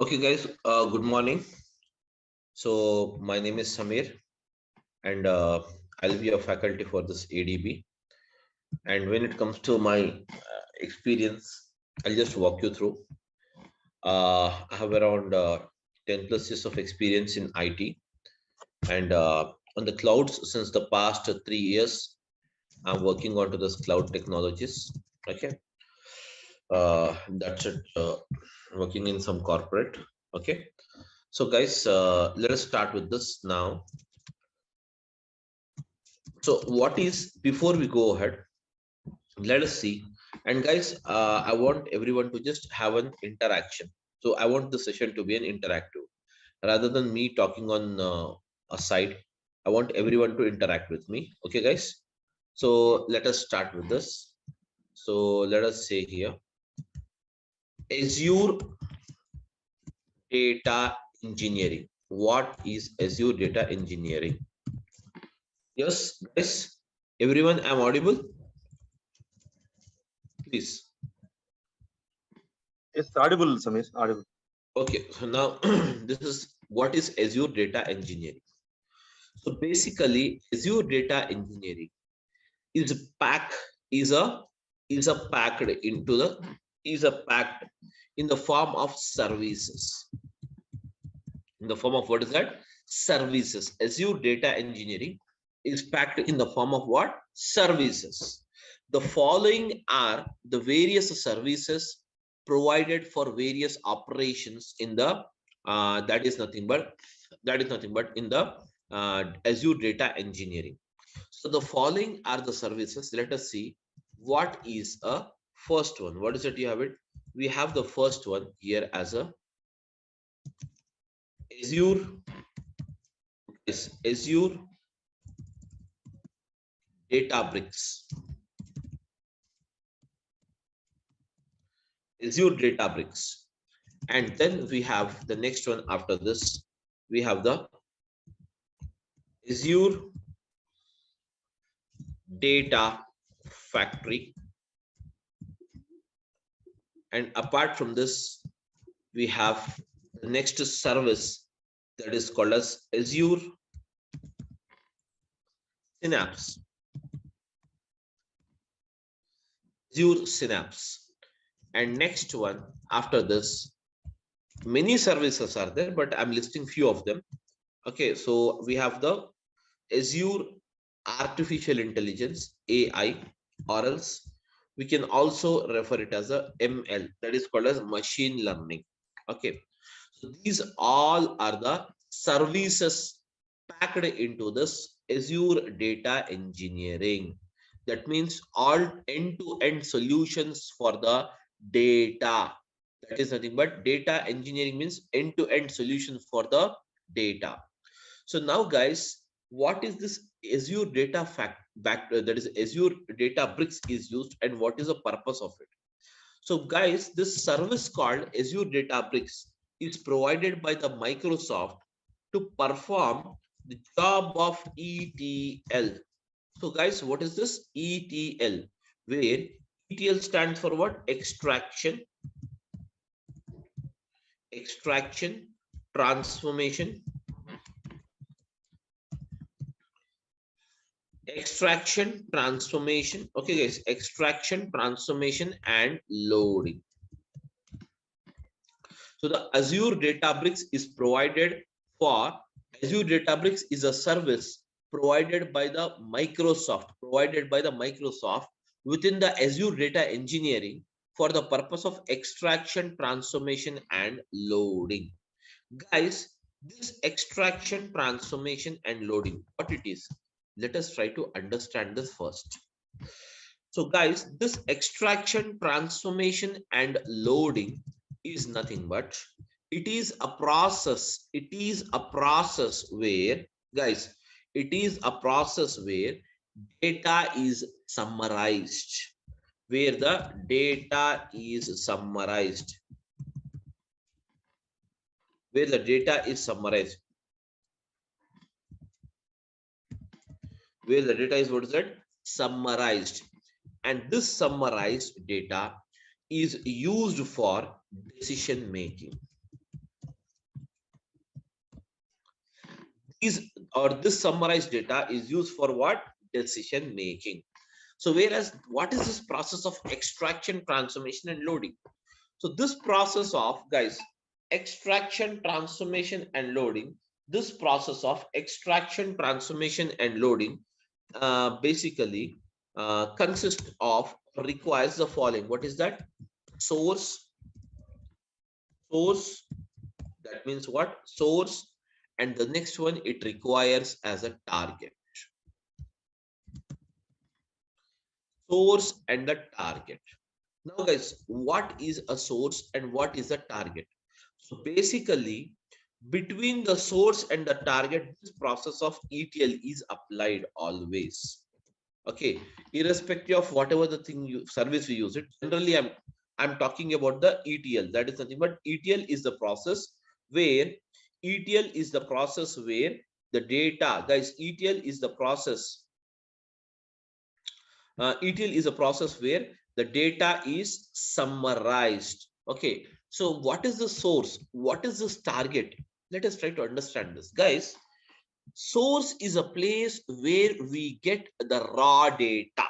Okay, guys, good morning. So, my name is Samir, and I'll be a faculty for this ADB. And when it comes to my experience, I'll just walk you through. I have around 10 plus years of experience in IT and on the clouds since the past 3 years. I'm working onto this cloud technologies. Okay, that's it. Working in some corporate. Okay, so guys, let us start with this now. So what is, before we go ahead, let us see. And guys, I want everyone to just have an interaction. So I want the session to be an interactive rather than me talking on a side. I want everyone to interact with me. Okay, guys. So let us start with this. So let us say here, Azure Data Engineering. What is Azure Data Engineering? Yes, guys. Everyone, I'm audible. Please. It's audible, Samir. Audible. Okay, so now this is what is Azure Data Engineering. So basically, Azure Data Engineering is packed is a packed into the is a packed in the form of services. In the form of what is that? Services. Azure Data Engineering is packed in the form of what? Services. The following are the various services provided for various operations in the that is nothing but in the Azure Data Engineering. So the following are the services. Let us see what is a first one. What is it? You have it. We have the first one here as a Azure is Azure Databricks. Azure Databricks. And then we have the next one after this. We have the Azure Data Factory. And apart from this, we have the next service that is called as Azure Synapse. Azure Synapse. And next one after this, many services are there, but I'm listing few of them. Okay, so we have the Azure Artificial Intelligence, AI, or else we can also refer it as a ML, that is called as machine learning. Okay, so these all are the services packed into this Azure Data Engineering. That means all end-to-end solutions for the data. That is nothing but data engineering means end-to-end solution for the data. So now, guys, what is this Azure Data that is Azure Databricks is used, and what is the purpose of it? So, guys, this service called Azure Databricks is provided by the Microsoft to perform the job of ETL. So, guys, what is this ETL? Where ETL stands for what? Extraction, transformation, transformation. Okay, guys, extraction, transformation, and loading. So the Azure Databricks is provided for Azure Databricks is a service provided by the Microsoft, within the Azure Data Engineering for the purpose of extraction, transformation, and loading. Guys, this extraction, transformation, and loading, what it is? Let us try to understand this first. So guys, this extraction, transformation, and loading is nothing but it is a process. It is a process where, guys, it is a process where data is summarized. Where the data is summarized. Where the data is summarized. Where the data is, what is that? Summarized. And this summarized data is used for decision making. this summarized data is used for what? Decision making. So whereas what is this process of extraction, transformation, and loading? So this process of, guys, extraction, transformation, and loading, this process of extraction, transformation, and loading basically consists of, requires the following. What is that? Source, that means what? Source, and the next one, it requires as a target. Source and the target. Now guys, what is a source and what is a target? So basically, between the source and the target, this process of ETL is applied always. Okay, irrespective of whatever the thing service we use it. Generally, I'm talking about the ETL. That is nothing but ETL is the process where the data, guys, ETL is the process. ETL is a process where the data is summarized. Okay, so what is the source? What is this target? Let us try to understand this, guys. Source is a place where we get the raw data.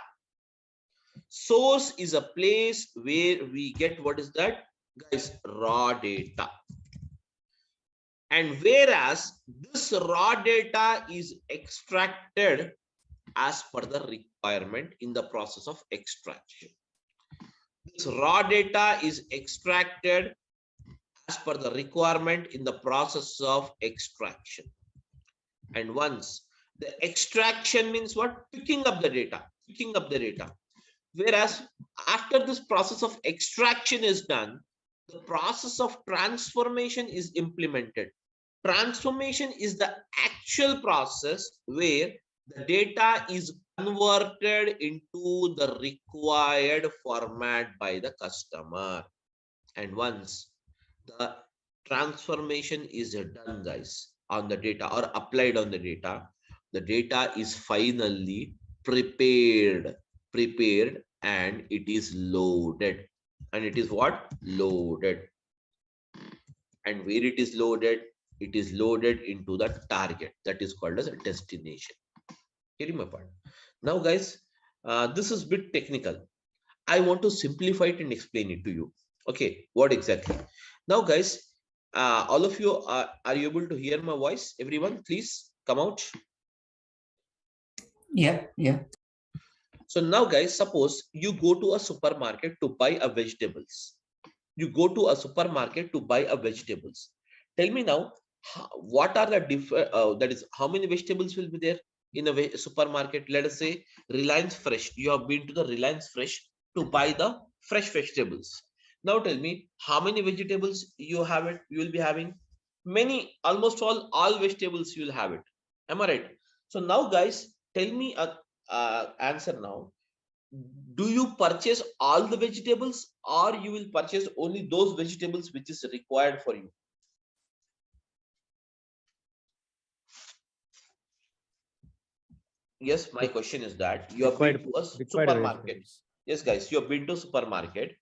Source is a place where we get, what is that, guys? Raw data. And whereas this raw data is extracted as per the requirement in the process of extraction. This raw data is extracted as per the requirement in the process of extraction. And once the extraction means what? Picking up the data. Whereas after this process of extraction is done, the process of transformation is implemented. Transformation is the actual process where the data is converted into the required format by the customer. And once the transformation is done, guys, on the data or applied on the data is finally prepared and it is loaded. And it is what? Loaded. And where it is loaded? It is loaded into the target, that is called as a destination. Getting my point? Now guys, this is a bit technical. I want to simplify it and explain it to you. Okay, what exactly? Now guys, all of you are you able to hear my voice? Everyone, please come out. Yeah. So now guys, suppose you go to a supermarket to buy a vegetables. You go to a supermarket to buy a vegetables. Tell me now, what are the different, that is, how many vegetables will be there in a supermarket? Let us say Reliance Fresh. You have been to the Reliance Fresh to buy the fresh vegetables. Now tell me, how many vegetables you have it? You will be having many, almost all vegetables you will have it. Am I right? So now guys, tell me a answer now. Do you purchase all the vegetables or you will purchase only those vegetables which is required for you? Yes, my question is that you have been to a supermarket. Yes, guys, you have been to supermarket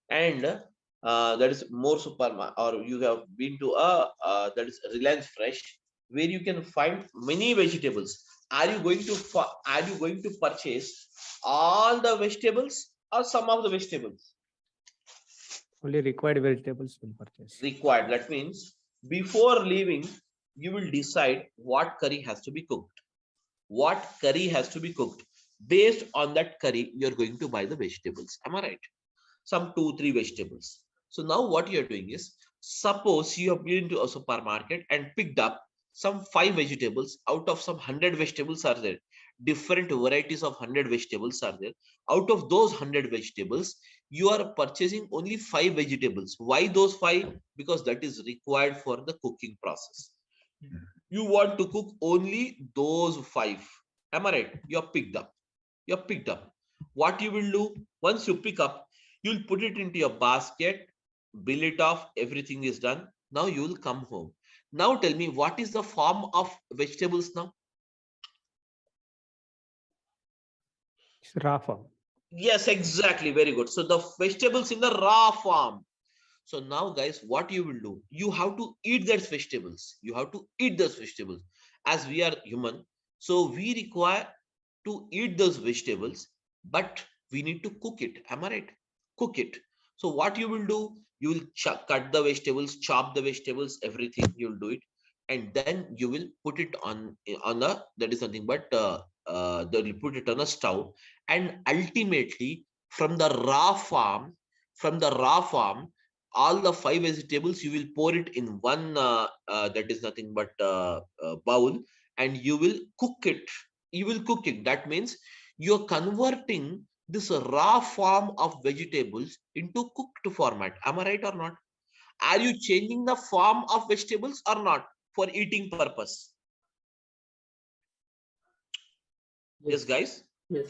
and that is more supermarket, or you have been to a that is Reliance Fresh, where you can find many vegetables. Are you going to purchase all the vegetables or some of the vegetables? Only required vegetables will purchase. Required. That means before leaving, you will decide what curry has to be cooked. What curry has to be cooked. Based on that curry, you're going to buy the vegetables. Am I right? Some 2-3 vegetables. So now what you're doing is, suppose you have been to a supermarket and picked up some 5 vegetables out of some 100 vegetables are there. Different varieties of 100 vegetables are there. Out of those 100 vegetables, you are purchasing only 5 vegetables. Why those 5? Because that is required for the cooking process. You want to cook only those 5. Am I right? You're picked up. What you will do, once you pick up, you'll put it into your basket, bill it off, everything is done. Now you will come home. Now tell me, what is the form of vegetables now? It's raw form. Yes, exactly. Very good. So the vegetables in the raw form. So now guys, what you will do, you have to eat those vegetables. as we are human, so we require to eat those vegetables, but we need to cook it. Am I right? Cook it. So what you will do, you will cut the vegetables, chop the vegetables, everything you will do it, and then you will put it on a, that is nothing but they will put it on a stove, and ultimately from the raw farm, all the five vegetables you will pour it in one that is nothing but bowl, and you will cook it. You will cook it. That means you're converting this raw form of vegetables into cooked format. Am I right or not? Are you changing the form of vegetables or not for eating purpose? Yes, guys. Yes.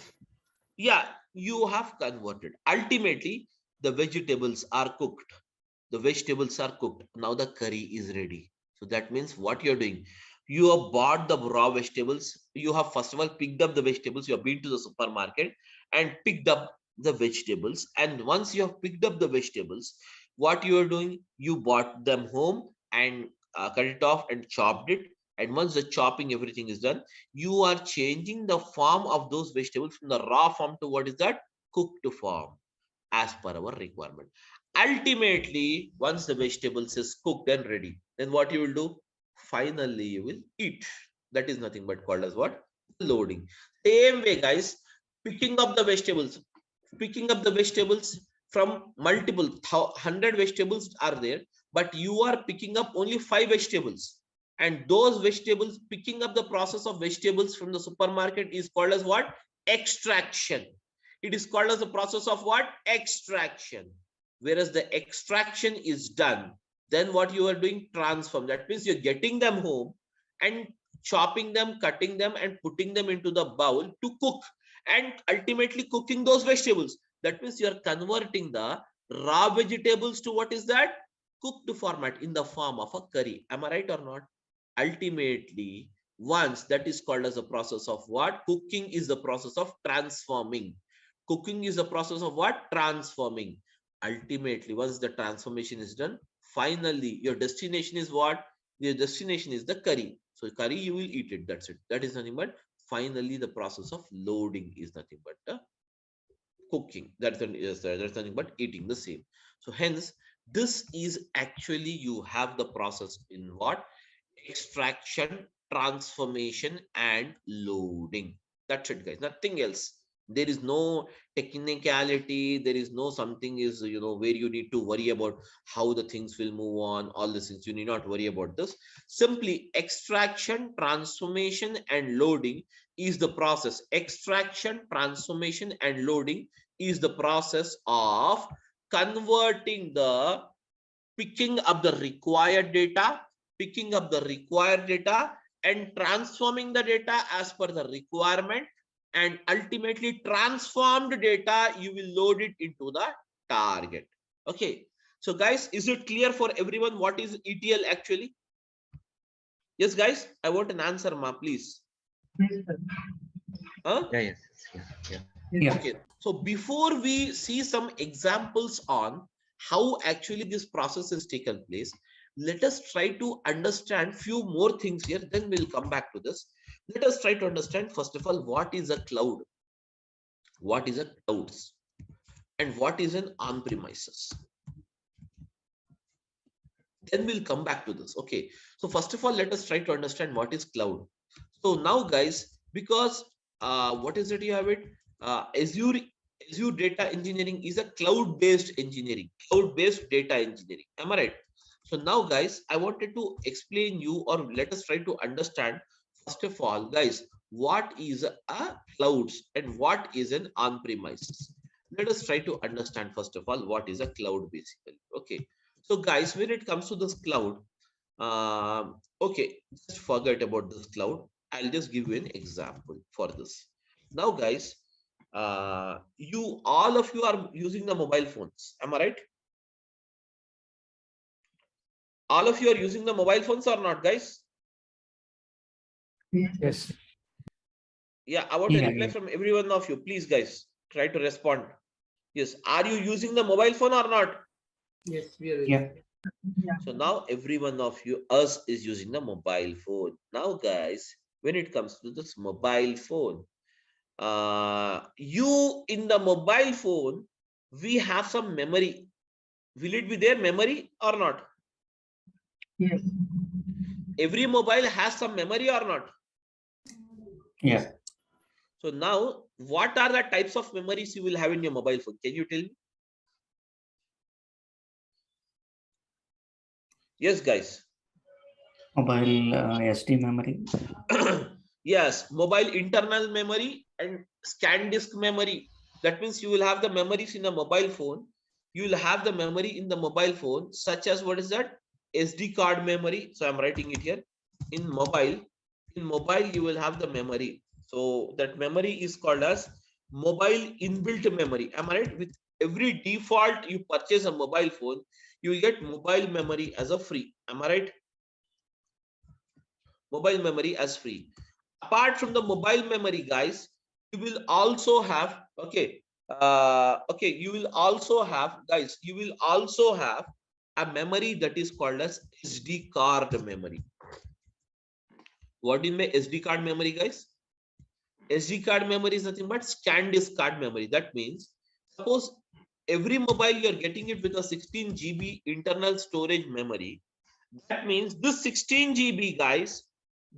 Yeah, you have converted. Ultimately, the vegetables are cooked. The vegetables are cooked. Now the curry is ready. So that means what you're doing, you have bought the raw vegetables. You have first of all picked up the vegetables. You have been to the supermarket and picked up the vegetables. And once you have picked up the vegetables, what you are doing, you bought them home and cut it off and chopped it. And once the chopping, everything is done, you are changing the form of those vegetables from the raw form to what is that? Cooked form, as per our requirement. Ultimately, once the vegetables is cooked and ready, then what you will do? Finally, you will eat. That is nothing but called as what? Loading. Same way, guys, picking up the vegetables, picking up the vegetables from multiple 100 vegetables are there, but you are picking up only 5 vegetables. And those vegetables, picking up the process of vegetables from the supermarket is called as what? Extraction. It is called as the process of what? Extraction. Whereas the extraction is done, then what you are doing? Transform. That means you're getting them home and chopping them, cutting them, and putting them into the bowl to cook, and ultimately cooking those vegetables. That means you are converting the raw vegetables to what is that? Cooked format in the form of a curry. Am I right or not? Ultimately, once that is called as a process of what? Cooking is the process of transforming. Cooking is the process of what? Transforming. Ultimately, once the transformation is done, finally your destination is what? Your destination is the curry. So curry, you will eat it. That's it. That is nothing but finally the process of loading is nothing but cooking. That's nothing but eating the same. So hence, this is actually you have the process in what? Extraction, transformation, and loading. That's it, guys. Nothing else. There is no technicality. There is no something is, where you need to worry about how the things will move on. All these things, you need not worry about this. Simply extraction, transformation, and loading is the process. Extraction, transformation, and loading is the process of converting the picking up the required data, and transforming the data as per the requirement, and ultimately transformed data, you will load it into the target. Okay. So guys, is it clear for everyone what is ETL actually? Yes, guys, I want an answer, ma, please. Huh? Yeah, yes, Yeah. Okay. So before we see some examples on how actually this process has taken place, let us try to understand few more things here, then we'll come back to this. Let us try to understand first of all, what is a cloud, what is a clouds, and what is an on-premises. Then we'll come back to this. Okay. So first of all, let us try to understand what is cloud. So now, guys, because what is it you have it? Azure data engineering is a cloud-based engineering, cloud-based data engineering. Am I right? So now, guys, I wanted to explain you, or let us try to understand first of all, guys, what is a clouds and what is an on-premises. Let us try to understand first of all what is a cloud basically. Okay. So, guys, when it comes to this cloud, okay, just forget about this cloud. I'll just give you an example for this. Now, guys, all of you are using the mobile phones. Am I right? All of you are using the mobile phones or not, guys? Yes. Yeah, I want a reply from every one of you. Please, guys, try to respond. Yes. Are you using the mobile phone or not? Yes, we are. Yeah. So now every one of you, us, is using the mobile phone. Now, guys, when it comes to this mobile phone, you in the mobile phone, we have some memory. Will it be there, memory or not? Yes. Every mobile has some memory or not? Yes. So now, what are the types of memories you will have in your mobile phone? Can you tell me? Yes, guys. Mobile SD memory. Yes, mobile internal memory and scan disk memory. That means you will have the memories in a mobile phone. You will have the memory in the mobile phone, such as what is that? SD card memory. So I'm writing it here. In mobile, you will have the memory. So that memory is called as mobile inbuilt memory. Am I right? With every default you purchase a mobile phone, you will get mobile memory as a free. Am I right? Mobile memory as free. Apart from the mobile memory, guys, you will also have, you will also have, guys, you will also have a memory that is called as SD card memory. What is my SD card memory, guys? SD card memory is nothing but scan disk card memory. That means, suppose every mobile you're getting it with a 16 GB internal storage memory. That means this 16 GB, guys,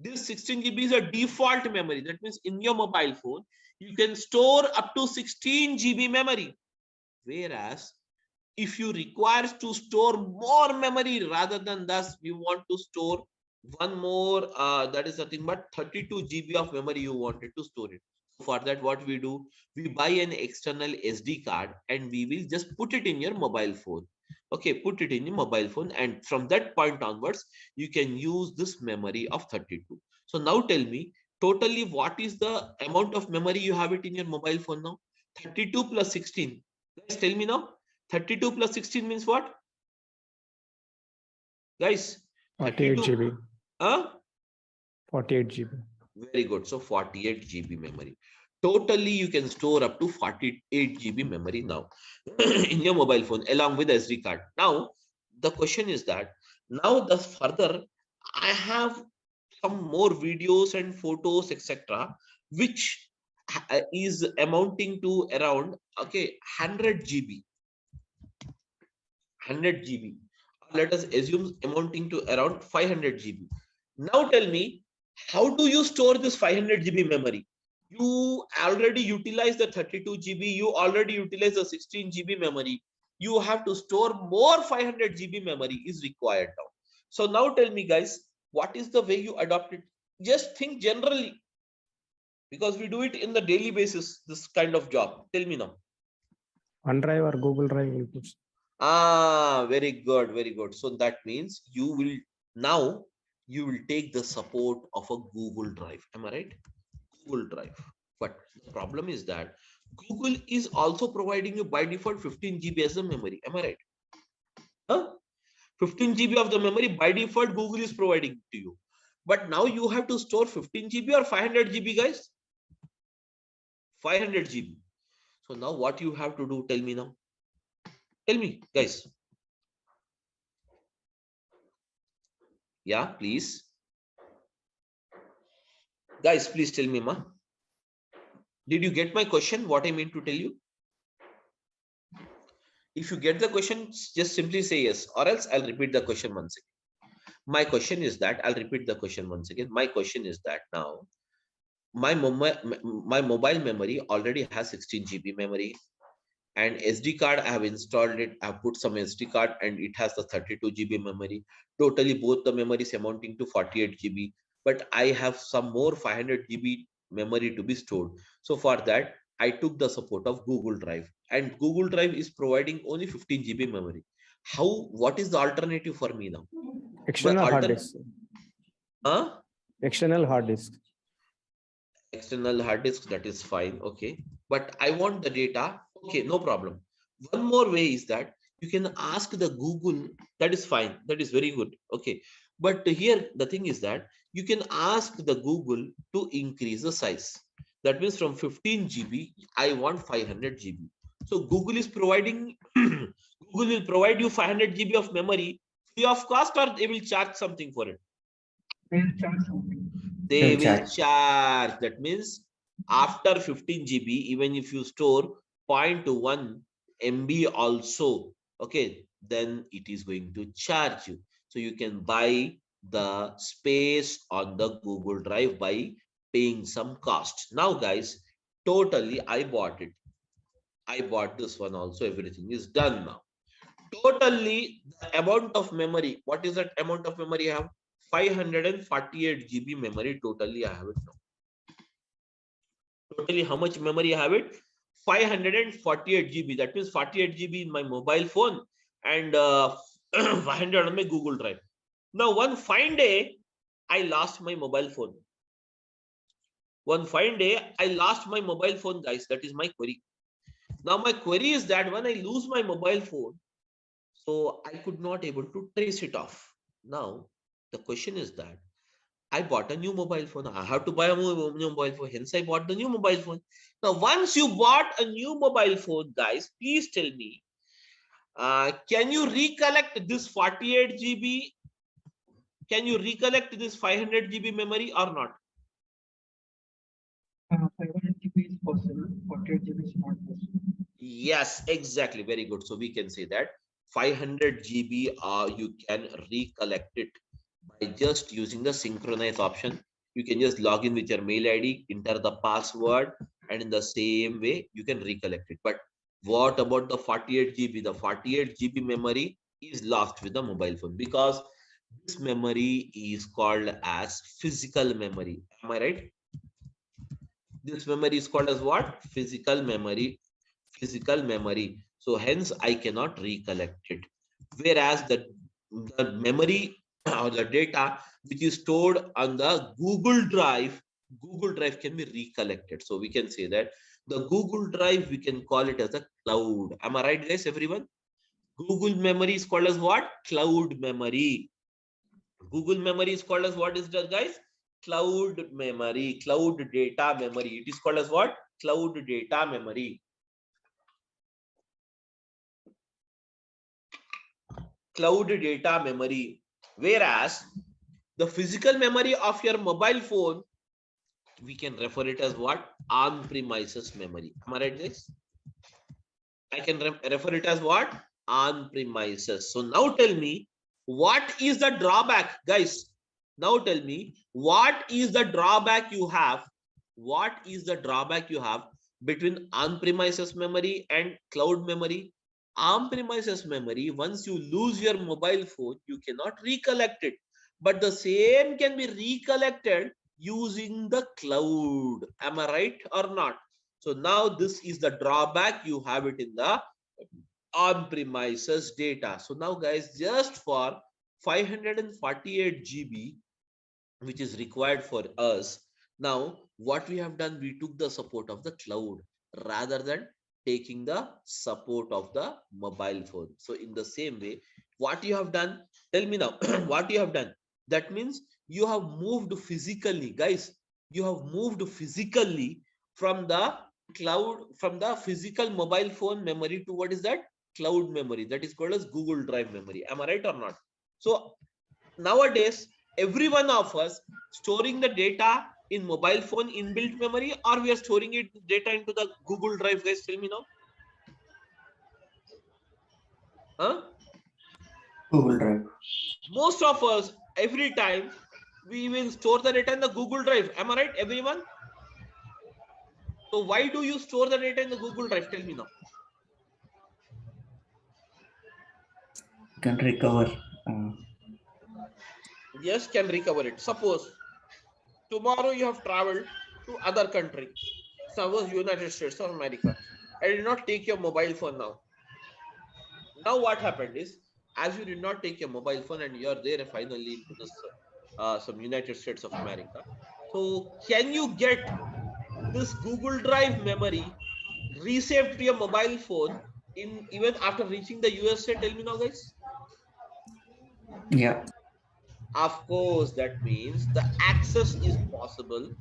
this 16 GB is a default memory. That means in your mobile phone, you can store up to 16 GB memory. Whereas if you require to store more memory rather than thus, you want to store one more, that is nothing but 32 GB of memory you wanted to store it. For that, what we do, we buy an external SD card and we will just put it in your mobile phone. Okay, put it in your mobile phone, and from that point onwards, you can use this memory of 32. So now tell me, totally what is the amount of memory you have it in your mobile phone now? 32 plus 16. Guys, tell me now. 32 plus 16 means what? Guys, 48 32. GB. Huh? 48 GB. Very good. So 48 GB memory. Totally, you can store up to 48 GB memory now in your mobile phone along with SD card. Now, the question is that now the further I have some more videos and photos, etc., which is amounting to around 100 GB. 100 GB. Let us assume amounting to around 500 GB. Now tell me, how do you store this 500 GB memory? You already utilize the 32 GB, you already utilize the 16 GB memory. You have to store more 500 GB memory is required now. So now tell me, guys, what is the way you adopt it? Just think generally, because we do it in the daily basis, this kind of job. Tell me now. OneDrive or Google Drive will put. Very good, very good. So that means you will now you will take the support of a Google Drive. Am I right? Google Drive. But the problem is that Google is also providing you by default 15 GB as a memory. Am I right? Huh? 15 GB of the memory by default Google is providing to you. But now you have to store 15 GB or 500 GB, guys? 500 GB. So now what you have to do, tell me now. Tell me, guys. Yeah, please. Guys, please tell me, ma. Did you get my question? What I mean to tell you? If you get the question, just simply say yes, or else I'll repeat the question once again. My question is that, I'll repeat the question once again. My question is that now, my mobile memory already has 16 GB memory, and SD card, I have installed it. I've put some SD card and it has the 32 GB memory. Totally both the memories amounting to 48 GB, but I have some more 500 GB memory to be stored. So for that, I took the support of Google Drive, and Google Drive is providing only 15 GB memory. What is the alternative for me now? External hard disk. Huh? External hard disk. External hard disk, that is fine. Okay, but I want the data. Okay, no problem. One more way is that you can ask the Google. That is fine, that is very good. Okay, but here the thing is that you can ask the Google to increase the size. That means from 15 GB I want 500 GB. So Google is providing Google will provide you 500 GB of memory free of cost or they will charge something for it? They'll charge something. They They'll will charge. charge. That means after 15 GB, even if you store 0.1 MB also, okay, then it is going to charge you. So you can buy the space on the Google Drive by paying some cost. Now, guys, totally, I bought it. I bought this one also. Everything is done now. Totally, the amount of memory. What is that amount of memory I have? 548 GB memory. Totally, I have it now. Totally, how much memory I have it? 548 GB. That means 48 GB in my mobile phone and 500 on my Google Drive. Now, one fine day, I lost my mobile phone. One fine day, I lost my mobile phone, guys. That is my query. Now, my query is that when I lose my mobile phone, so I could not able to trace it off. Now, the question is that I bought a new mobile phone. I have to buy a new mobile phone. Hence, I bought the new mobile phone. Now, once you bought a new mobile phone, guys, please tell me, can you recollect this 48 GB? Can you recollect this 500 GB memory or not? 500 GB is possible. 48 GB is not possible. Yes, exactly. Very good. So we can say that 500 GB, you can recollect it by just using the synchronize option. You can just log in with your mail ID, enter the password, and in the same way, you can recollect it. But what about the 48 GB? The 48 GB memory is lost with the mobile phone because this memory is called as physical memory. Am I right? This memory is called as what? Physical memory. Physical memory. So hence I cannot recollect it. Whereas the memory or the data which is stored on the Google Drive can be recollected. So we can say that the Google Drive, we can call it as a cloud. Am I right, guys? Everyone? Google memory is called as what? Cloud memory. Google memory is called as what is that, guys? Cloud memory, cloud data memory. It is called as what? Cloud data memory. Cloud data memory. Whereas the physical memory of your mobile phone, we can refer it as what? On-premises memory. Am I right, guys? I can refer it as what? On-premises. So now tell me, what is the drawback, guys? Now tell me, what is the drawback you have? What is the drawback you have between on-premises memory and cloud memory? On-premises memory, once you lose your mobile phone, you cannot recollect it. But the same can be recollected using the cloud. Am I right or not? So now this is the drawback. You have it in the on-premises data. So now, guys, just for 548 GB, which is required for us. Now, what we have done, we took the support of the cloud rather than taking the support of the mobile phone. So in the same way, what you have done, tell me now, what you have done. That means you have moved physically, guys. You have moved physically from the cloud, from the physical mobile phone memory to what is that? Cloud memory. That is called as Google Drive memory. Am I right or not? So nowadays, every one of us storing the data in mobile phone inbuilt memory, or we are storing it data into the Google Drive, guys? Tell me now. Huh? Google Drive. Most of us, every time, we will store the data in the Google Drive. Am I right, everyone? So why do you store the data in the Google Drive? Tell me now. Can recover. Yes, can recover it. Suppose tomorrow you have traveled to other country, suppose United States of America, and did not take your mobile phone now. Now what happened is, as you did not take your mobile phone and you are there finally into this some United States of America. So can you get this Google Drive memory resaved to your mobile phone in even after reaching the USA? Tell me now, guys. Yeah. Of course, that means the access is possible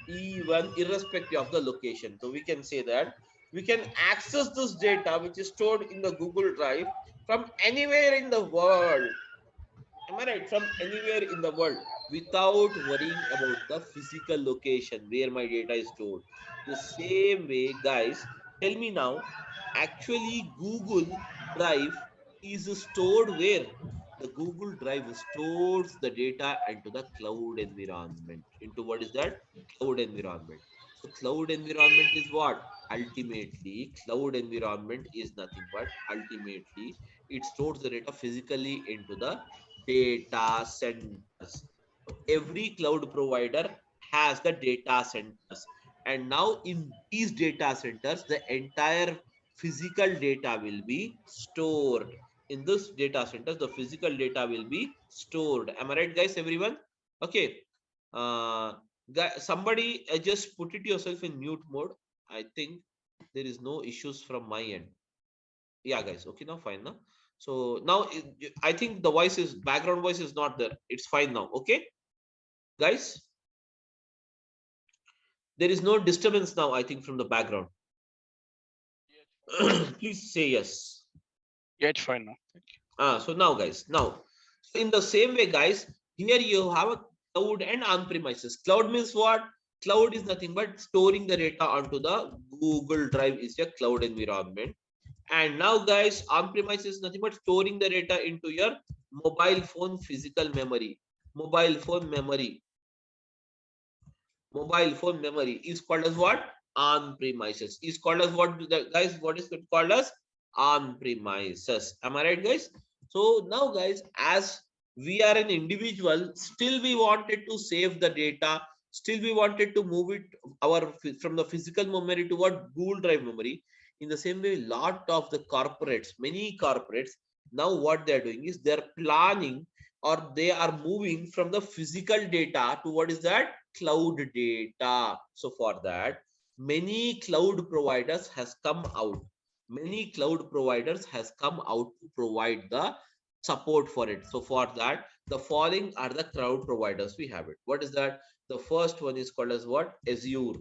even irrespective of the location. So we can say that we can access this data which is stored in the Google Drive from anywhere in the world. Am I right? From anywhere in the world without worrying about the physical location where my data is stored. The same way, guys, tell me now, actually Google Drive is stored where? The Google Drive stores the data into the cloud environment. Into what is that? Cloud environment. So cloud environment is what? Ultimately, cloud environment is nothing but ultimately it stores the data physically into the data centers. Every cloud provider has the data centers. And now in these data centers, the entire physical data will be stored. In this data centers, the physical data will be stored. Am I right, guys, everyone? Okay. Uh, somebody just put it yourself in mute mode. I think there is no issues from my end. Yeah, guys. Okay, now fine now. So now I think the voice is background voice is not there. It's fine now. Okay, guys. There is no disturbance now. I think from the background. Please say yes. Yeah, it's fine now. So now, guys. Now, so in the same way, guys. Here you have a cloud and on-premises. Cloud means what? Cloud is nothing but storing the data onto the Google Drive is a cloud environment. And now, guys, on-premise is nothing but storing the data into your mobile phone physical memory. Mobile phone memory. Mobile phone memory is called as what? On-premises. Is called as what, guys? What is it called as? On-premises. Am I right, guys? So now, guys, as we are an individual, still we wanted to save the data. Still we wanted to move it from the physical memory to what? Google Drive memory. In the same way, lot of the corporates, many corporates, now what they're doing is they're planning or they are moving from the physical data to what is that? Cloud data. So for that, many cloud providers has come out. Many cloud providers has come out to provide the support for it. So for that, the following are the cloud providers we have it. What is that? The first one is called as what? Azure.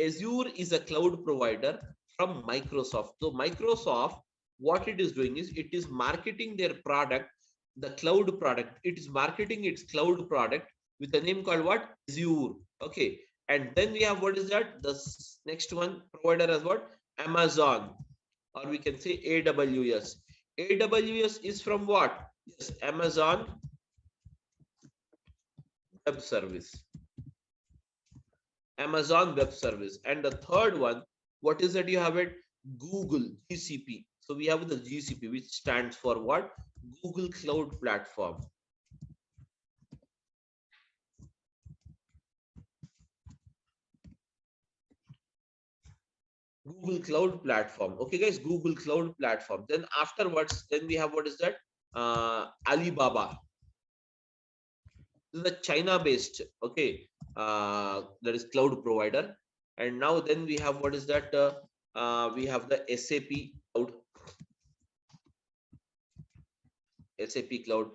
Azure is a cloud provider from Microsoft. So Microsoft, what it is doing is it is marketing their product, the cloud product. It is marketing its cloud product with a name called what? Azure. Okay. And then we have what is that? The next one provider as what? Amazon, or we can say AWS. AWS is from what? Yes, Amazon Web Service. Amazon Web Service. And the third one, what is that you have it? Google, GCP. So we have the GCP, which stands for what? Google Cloud Platform. Google Cloud Platform. Okay, guys, Google Cloud Platform. Then afterwards, then we have what is that? Alibaba. This is a China-based, okay, that is cloud provider. And now then we have what is that? We have the SAP Cloud. SAP Cloud.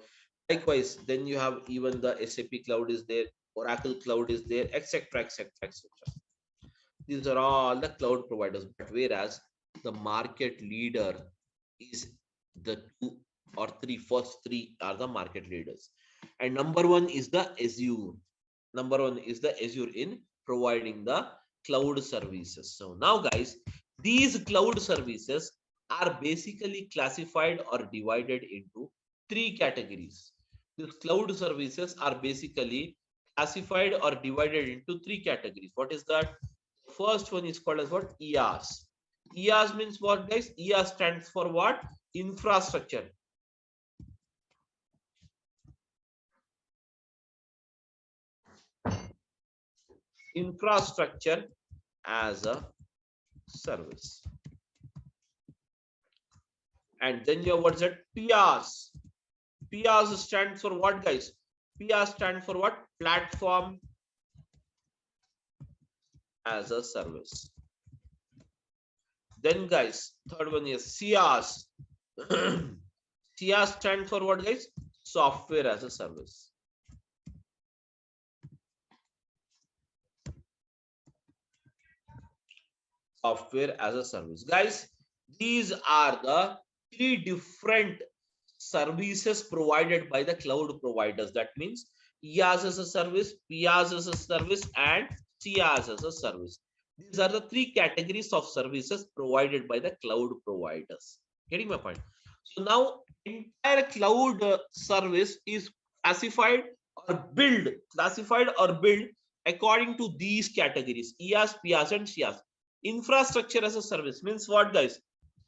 Likewise, then you have even the SAP Cloud is there, Oracle Cloud is there, etc., etc., etc. These are all the cloud providers. But whereas the market leader is the two or three, first three are the market leaders. And number one is the Azure. Number one is the Azure in providing the cloud services. So now, guys, these cloud services are basically classified or divided into three categories. These cloud services are basically classified or divided into three categories. What is that? First one is called as what? EAS. EAS means what, guys? EAS stands for what? Infrastructure. Infrastructure as a service. And then you have what's that? PaaS. PaaS stands for what, guys? PaaS stands for what? Platform as a service. Then, guys, third one is SaaS. SaaS stands for what, guys? Software as a service. Software as a service. Guys, these are the three different services provided by the cloud providers. That means IaaS as a service, PaaS as a service, and CaaS as a service. These are the three categories of services provided by the cloud providers. Getting my point? So now entire cloud service is classified or built according to these categories: IaaS, PaaS, and CaaS. Infrastructure as a service means what, guys?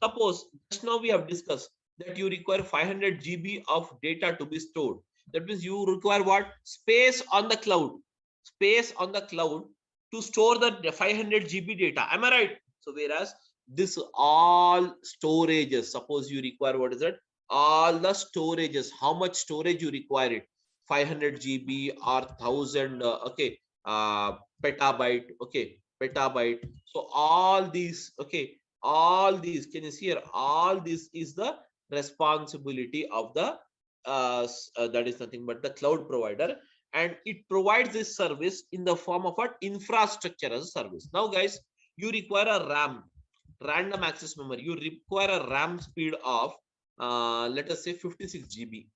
Suppose just now we have discussed that you require 500 GB of data to be stored. That means you require what? Space on the cloud. Space on the cloud to store the 500 GB data. Am I right? So whereas this all storages, suppose you require, what is it? All the storages, how much storage you require it? 500 GB or 1000 petabyte. Okay, petabyte. So all these, okay, all these, can you see here? All this is the responsibility of the that is nothing but the cloud provider, and it provides this service in the form of what? Infrastructure as a service. Now guys, you require a RAM, random access memory. You require a RAM speed of let us say 56 GB.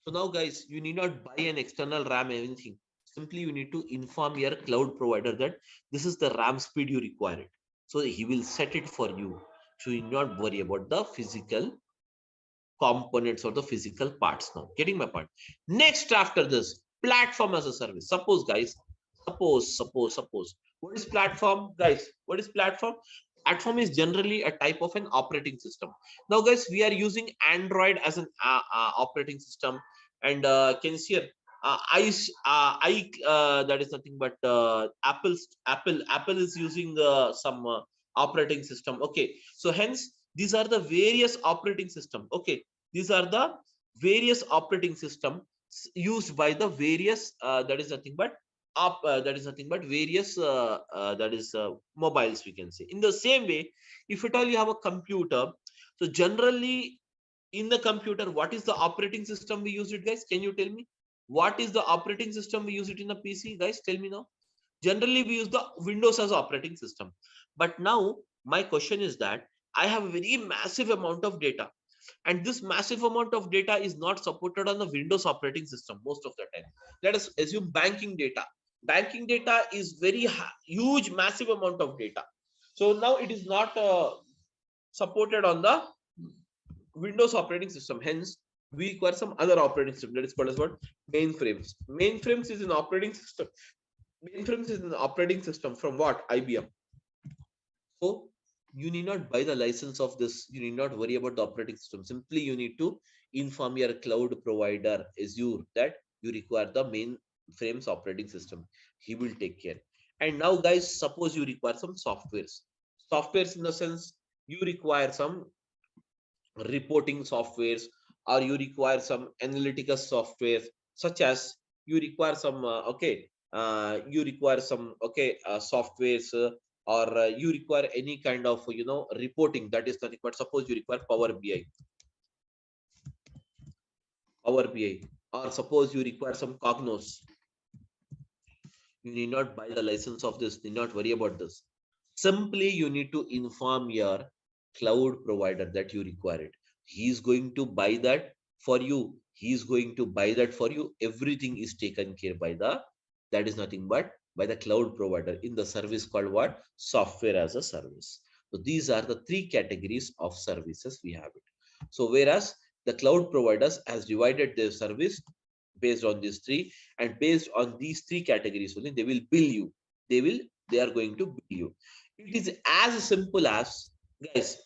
So now guys, you need not buy an external RAM anything. Simply you need to inform your cloud provider that this is the RAM speed you require it. So he will set it for you. So you need not worry about the physical components or the physical parts. Now getting my point? Next, after this, platform as a service. Suppose guys, suppose what is platform, guys? What is platform? Platform is generally a type of an operating system. Now guys, we are using Android as an operating system, and can you see here, that is nothing but Apple is using some operating system. Okay, so hence these are the various operating system. Okay, these are the various operating system used by the various that is nothing but various mobiles, we can say. In the same way, if at all you have a computer, so generally in the computer, what is the operating system we use it, guys? Can you tell me what is the operating system we use it in a PC, guys? Tell me now. Generally we use the Windows as operating system. But now my question is that I have a very massive amount of data, and this massive amount of data is not supported on the Windows operating system most of the time. Let us assume banking data. Banking data is very huge, massive amount of data. So now it is not supported on the Windows operating system. Hence, we require some other operating system that is called as what? Mainframes. Mainframes is an operating system. Mainframes is an operating system from what? IBM. So you need not buy the license of this. You need not worry about the operating system. Simply you need to inform your cloud provider Azure that you require the mainframes operating system. He will take care. And now guys, suppose you require some softwares. Softwares in the sense you require some reporting softwares, or you require some analytical software, such as you require some softwares, or you require any kind of reporting. That is nothing but, suppose you require Power BI, or suppose you require some Cognos. You need not buy the license of this, need not worry about this. Simply you need to inform your cloud provider that you require it. He is going to buy that for you. He is going to buy that for you. Everything is taken care by that is nothing but by the cloud provider in the service called what? Software as a service. So these are the three categories of services we have it. So whereas the cloud providers has divided their service based on these three, and based on these three categories only they will bill you. They are going to bill you. It is as simple as, guys,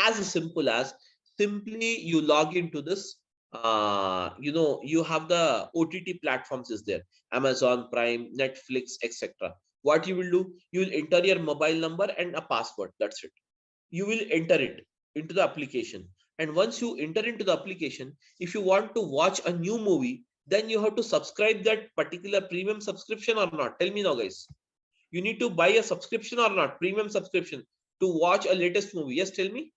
as simple as simply you log into this. You have the OTT platforms is there, Amazon Prime, Netflix, etc. What you will do, you will enter your mobile number and a password. That's it. You will enter it into the application, and once you enter into the application, if you want to watch a new movie, then you have to subscribe that particular premium subscription or not. Tell me now, guys. You need to buy a subscription or not, premium subscription, to watch a latest movie. Yes, tell me.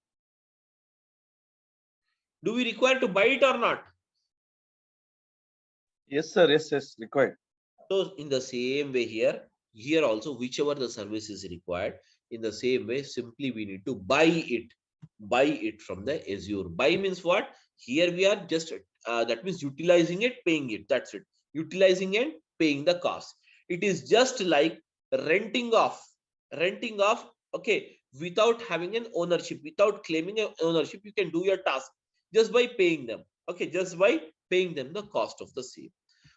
Do we require to buy it or not? Yes, sir. Yes, required. So in the same way here also, whichever the service is required, in the same way, simply we need to buy it from the Azure. Buy means what? Here we are just that means utilizing it, paying it. That's it. Utilizing and paying the cost. It is just like renting off, renting off. Okay, without having an ownership, without claiming an ownership, you can do your task just by paying them. Okay, just by paying them the cost of the same.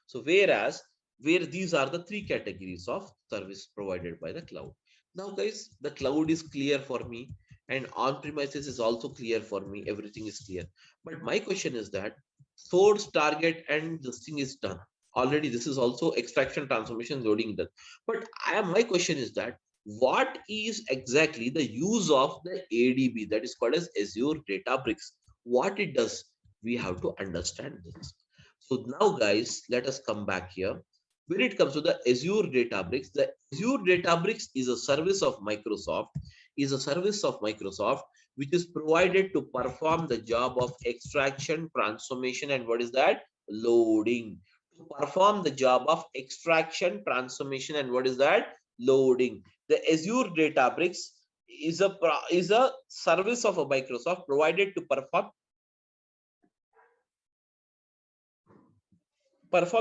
So whereas where these are the three categories of service provided by the cloud. Now guys, the cloud is clear for me and on premises is also clear for me. Everything is clear. But my question is that source, target, and this thing is done. Already this is also extraction, transformation, loading done. But my question is that what is exactly the use of the ADB, that is called as Azure Databricks? What it does? We have to understand this. So now guys, let us come back here. When it comes to the Azure Databricks, the Azure Databricks is a service of Microsoft, which is provided to perform the job of extraction, transformation, and what is that? Loading. To perform the job of extraction, transformation, and what is that? Loading. The Azure Databricks is a service of a Microsoft provided to perform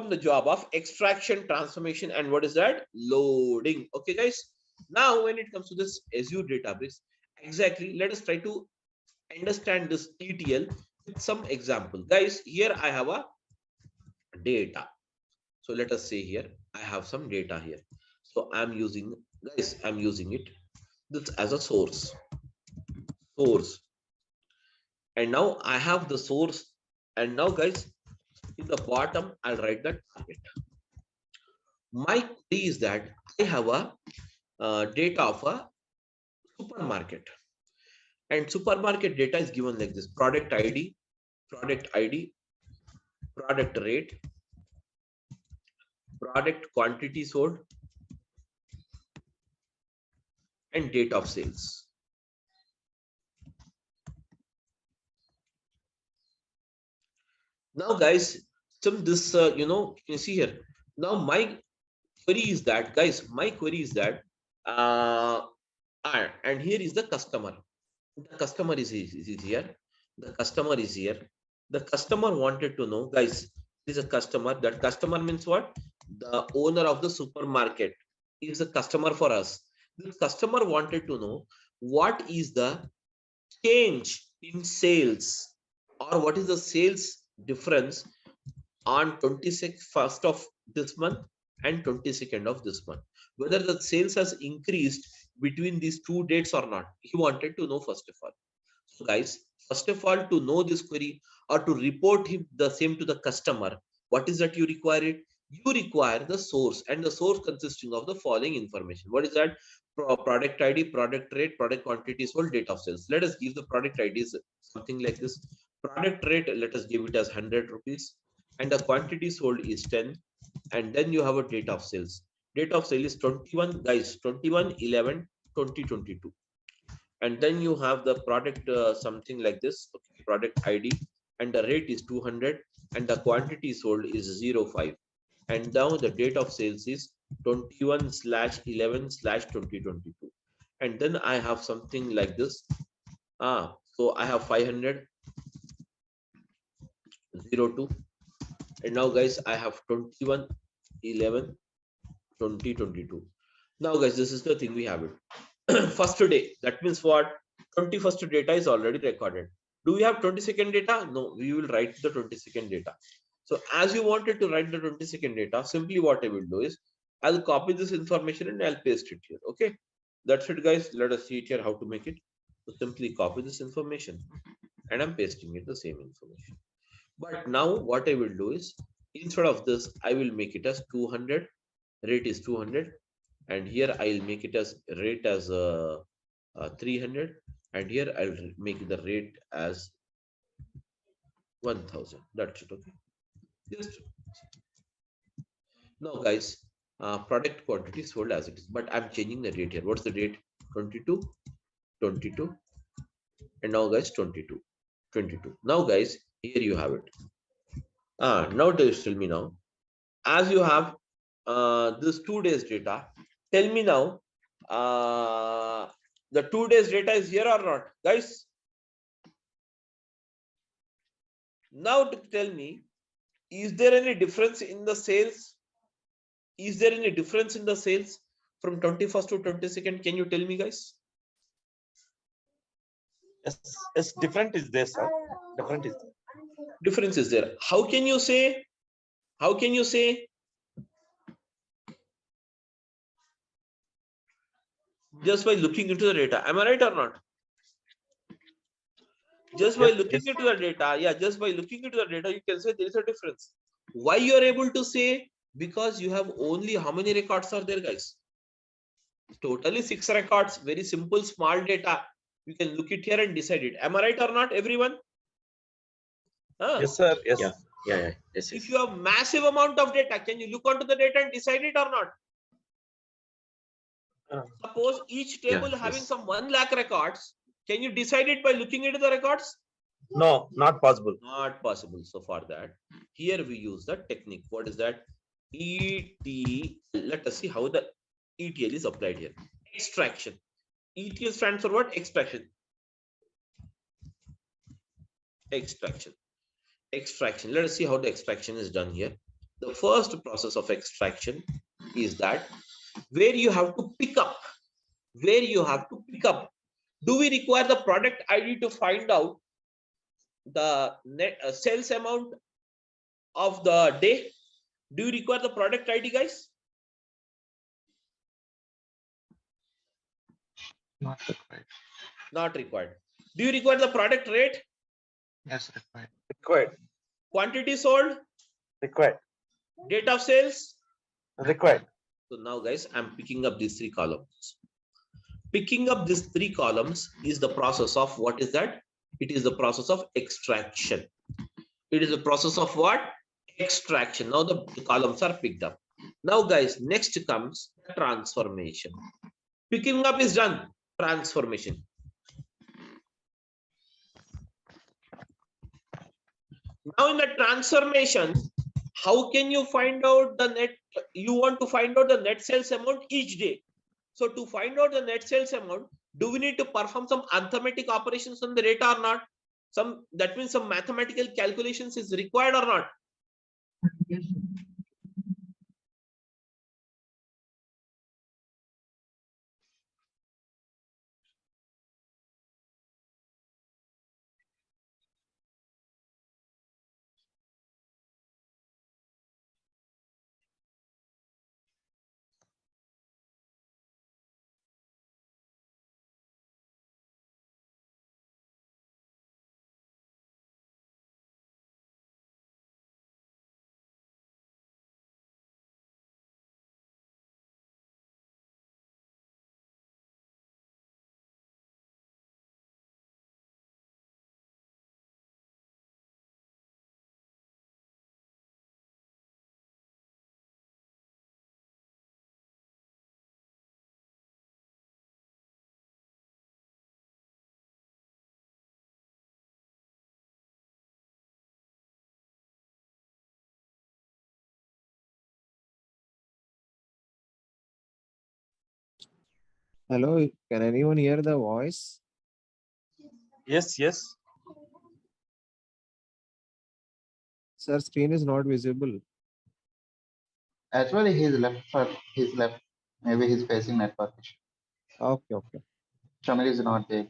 the job of extraction, transformation, and what is that? Loading. Okay, guys. Now, when it comes to this Azure Databricks, exactly, let us try to understand this ETL with some example. Guys, here I have a data. So let us say here, I have some data here. So I'm using, guys, I'm using it this as a source. And now I have the source. And now, guys, in the bottom, I'll write the target. My query is that I have a data of a supermarket, and supermarket data is given like this: product ID, product rate, product quantity sold, and date of sales. Now guys, some this you can see here. Now my query is that, guys, and here is the customer. The customer is here. The customer is here. The customer wanted to know, guys, this is a customer. That customer means what? The owner of the supermarket is a customer for us. This customer wanted to know what is the change in sales, or what is the sales difference on 26th of this month and 22nd of this month, whether the sales has increased between these two dates or not. He wanted to know first of all. So guys, first of all, to know this query or to report him the same to the customer, what is that you require it? You require the source, and the source consisting of the following information. What is that? Product ID, product rate, product quantity sold, date of sales. Let us give the product IDs something like this. Product rate, let us give it as 100 rupees, and the quantity sold is 10, and then you have a date of sales. Date of sale is 21, guys, 21/11/2022. And then you have the product something like this, okay, product ID, and the rate is 200, and the quantity sold is 05, and now the date of sales is 21/11/2022. And then I have something like this. So I have 500 02, and now guys I have 21/11/2022. Now guys, this is the thing we have it. First day, that means what? 21st data is already recorded. Do we have 22nd data? No, we will write the 22nd data. So as you wanted to write the 22nd data, simply what I will do is I'll copy this information and I'll paste it here. Okay, that's it guys. Let us see it here how to make it. So simply copy this information and I'm pasting it the same information. But now what I will do is, instead of this, I will make it as 200, rate is 200, and here I'll make it as rate as 300, and here I'll make the rate as 1000. That's it. Okay, just now guys, product quantity sold as it is, but I'm changing the date here. What's the date? 22, 22, and now guys 22, 22. Now guys, here you have it. Now tell me now, as you have this 2 days data, tell me now, the 2 days data is here or not, guys? Now to tell me, is there any difference in the sales? Is there any difference in the sales from 21st to 22nd? Can you tell me, guys? Yes, different is there, sir. Different is there. Difference is there. How can you say? How can you say? Just by looking into the data. Am I right or not? Just by Yes, looking yes. into the data, yeah, just by looking into the data, you can say there is a difference. Why you are able to say? Because you have only how many records are there, guys? Totally 6 records. Very simple, small data. You can look it here and decide it. Am I right or not, everyone? Huh? Yes, sir. Yes. Yeah. Yes, yes. If you have massive amount of data, can you look onto the data and decide it or not? Suppose each table having yes. some 1 lakh records, can you decide it by looking into the records? No, not possible. Not possible. So for that, here we use the technique. What is that? ETL. Let us see how the ETL is applied here. Extraction. ETL stands for what? Extraction. Extraction. Extraction. Let us see how the extraction is done here. The first process of extraction is that where you have to pick up. Where you have to pick up. Do we require the product ID to find out the net sales amount of the day? Do you require the product ID, guys? Not required. Not required. Do you require the product rate? Yes, required. Required. Quantity sold? Required. Date of sales? Required. So now, guys, I'm picking up these 3 columns. Picking up these 3 columns is the process of what is that? It is the process of extraction. It is the process of what? Extraction. Now the columns are picked up. Now, guys, next comes transformation. Picking up is done. Transformation. Now in the transformation, how can you find out the net? You want to find out the net sales amount each day. So to find out the net sales amount, do we need to perform some arithmetic operations on the data or not? That means some mathematical calculations is required or not? Yes, sir. Hello, can anyone hear the voice? Yes, yes. Sir, screen is not visible. Actually, he's left for his left. Maybe he's facing network issue. Okay, okay. Shamil is not there.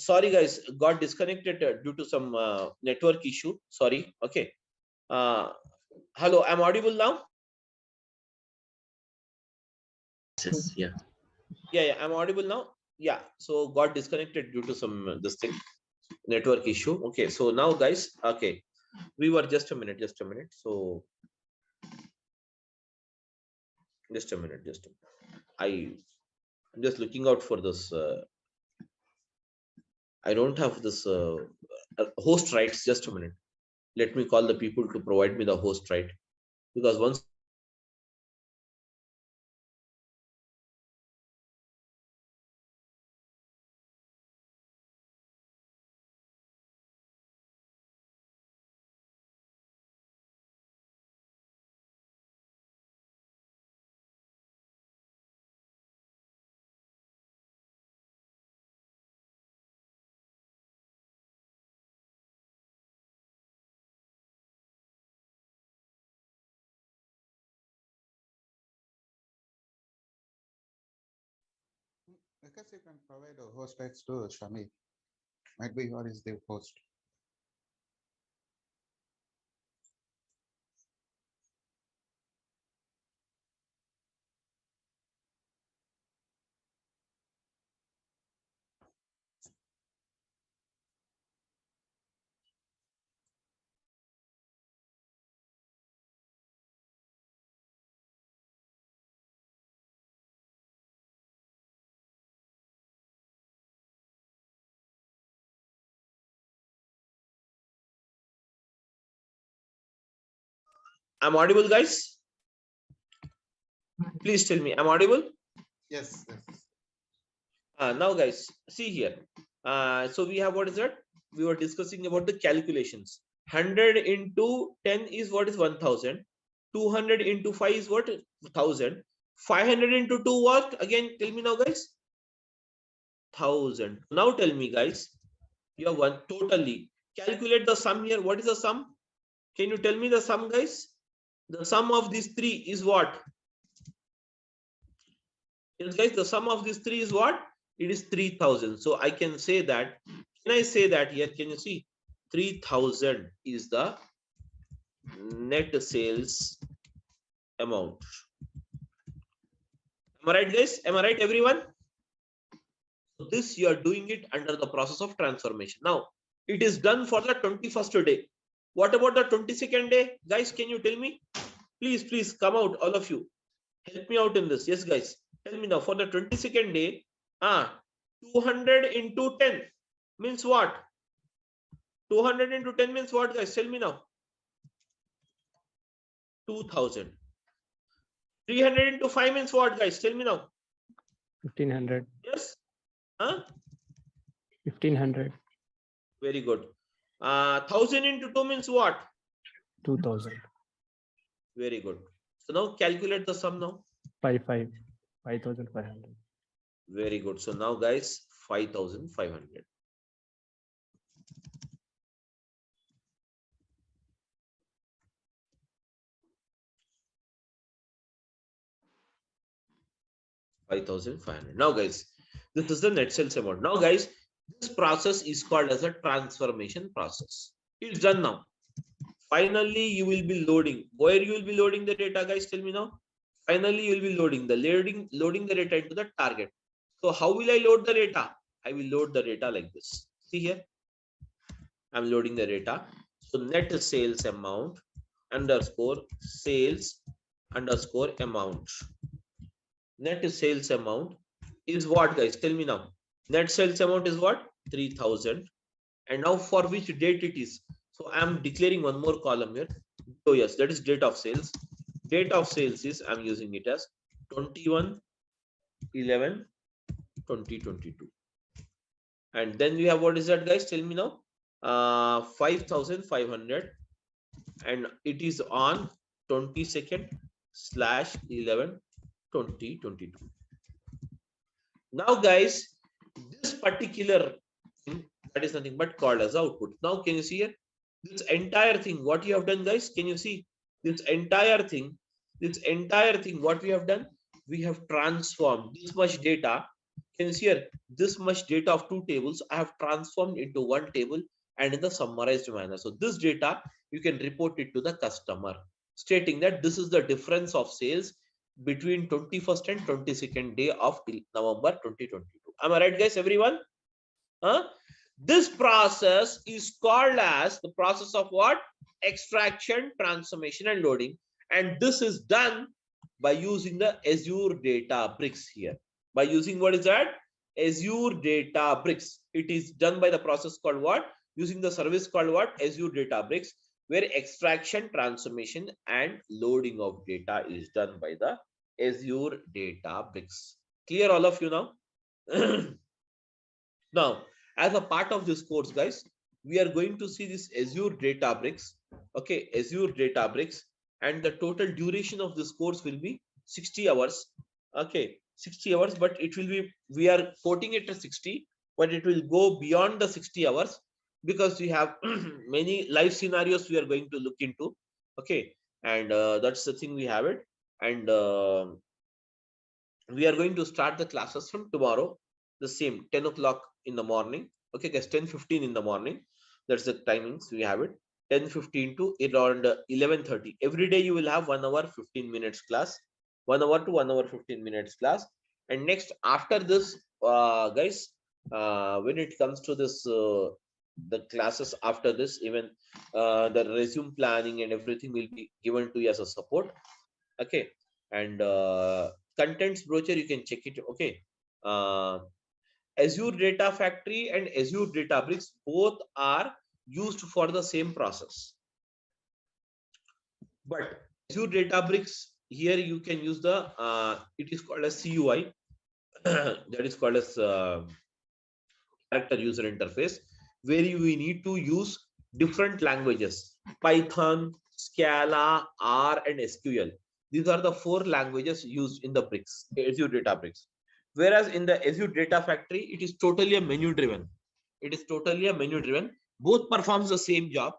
Sorry, guys, got disconnected due to some network issue. Sorry. Okay. Hello, I'm audible now? Yes, yeah. Yeah, I'm audible now. yeah, so got disconnected due to some this thing, network issue. Okay, so now guys, okay, we were just a minute. So just a minute. I'm just looking out for this. I don't have this host rights. Just a minute. Let me call the people to provide me the host right, because once Because you can provide a host rights to Shami. Might be what is the host. I'm audible, guys. Please tell me, I'm audible. Yes. Now, guys, see here. So we have what is that? We were discussing about the calculations. 100 into 10 is what is 1000. 200 into 5 is what? 1000. 500 into 2 what? Again, tell me now, guys. 1000. Now tell me, guys. You have one totally. Calculate the sum here. What is the sum? Can you tell me the sum, guys? The sum of these three is what? Yes, guys, the sum of these three is what? It is 3000. So I can say that. Can I say that here? Can you see? 3000 is the net sales amount. Am I right, guys? Am I right, everyone? So this you are doing it under the process of transformation. Now, it is done for the 21st day. What about the 22nd day? Guys, can you tell me? Please come out, all of you. Help me out in this. Yes, guys. Tell me now, for the 22nd day, 200 into 10 means what? 200 into 10 means what, guys? Tell me now. 2000. 300 into 5 means what, guys? Tell me now. 1500. Yes? 1500. Very good. 1000 into 2 means what? 2000. Very good. So now calculate the sum now. 5500. Very good. So now, guys, 5500. Now, guys, this is the net sales amount. Now, guys, this process is called as a transformation process. It's done now. Finally, you will be loading. Where you will be loading the data, guys? Tell me now. Finally, you will be loading the data into the target. So how will I load the data? I will load the data like this. See here. I'm loading the data. So net sales amount underscore sales underscore amount. Net sales amount is what, guys? Tell me now. Net sales amount is what? 3000. And now for which date it is? So I'm declaring one more column here. Oh yes, that is date of sales. Date of sales is, I'm using it as 21/11/2022. And then we have, what is that, guys? Tell me now. 5500, and it is on 22nd/11/2022. Now, guys, this particular thing, that is nothing but called as output. Now, can you see here? This entire thing, what you have done, guys? Can you see this entire thing? What we have done? We have transformed this much data. Can you see here? This much data of two tables I have transformed into one table and in the summarized manner. So this data, you can report it to the customer, stating that this is the difference of sales between 21st and 22nd day of November 2022. Am I right, guys? Everyone? This process is called as the process of what? Extraction, transformation, and loading. And this is done by using the Azure Databricks here. By using what is that? Azure Databricks. It is done by the process called what? Using the service called what? Azure Databricks, where extraction, transformation, and loading of data is done by the Azure Databricks. Clear, all of you now? Now, as a part of this course, guys, we are going to see this Azure Databricks. Okay, Azure Databricks, and the total duration of this course will be 60 hours. Okay, 60 hours, but it will be, we are quoting it as 60, but it will go beyond the 60 hours because we have many live scenarios we are going to look into. Okay, and that's the thing we have it. And we are going to start the classes from tomorrow, the same 10 o'clock in the morning. Okay, guys, 10:15 in the morning. That's the timings we have it. 10:15 to around 11:30. Every day you will have 1 hour 15 minutes class, 1 hour to 1 hour 15 minutes class. And next, after this, guys, when it comes to this, the classes after this, even the resume planning and everything will be given to you as a support. Okay, and contents brochure, you can check it. Okay, Azure Data Factory and Azure Databricks both are used for the same process, but Azure Databricks, here you can use the it is called as CUI that is called as character user interface, where you need to use different languages: Python, Scala, R, and SQL. These are the 4 languages used in the bricks, Azure Databricks. Whereas in the Azure Data Factory, it is totally a menu driven. It is totally a menu driven. Both performs the same job.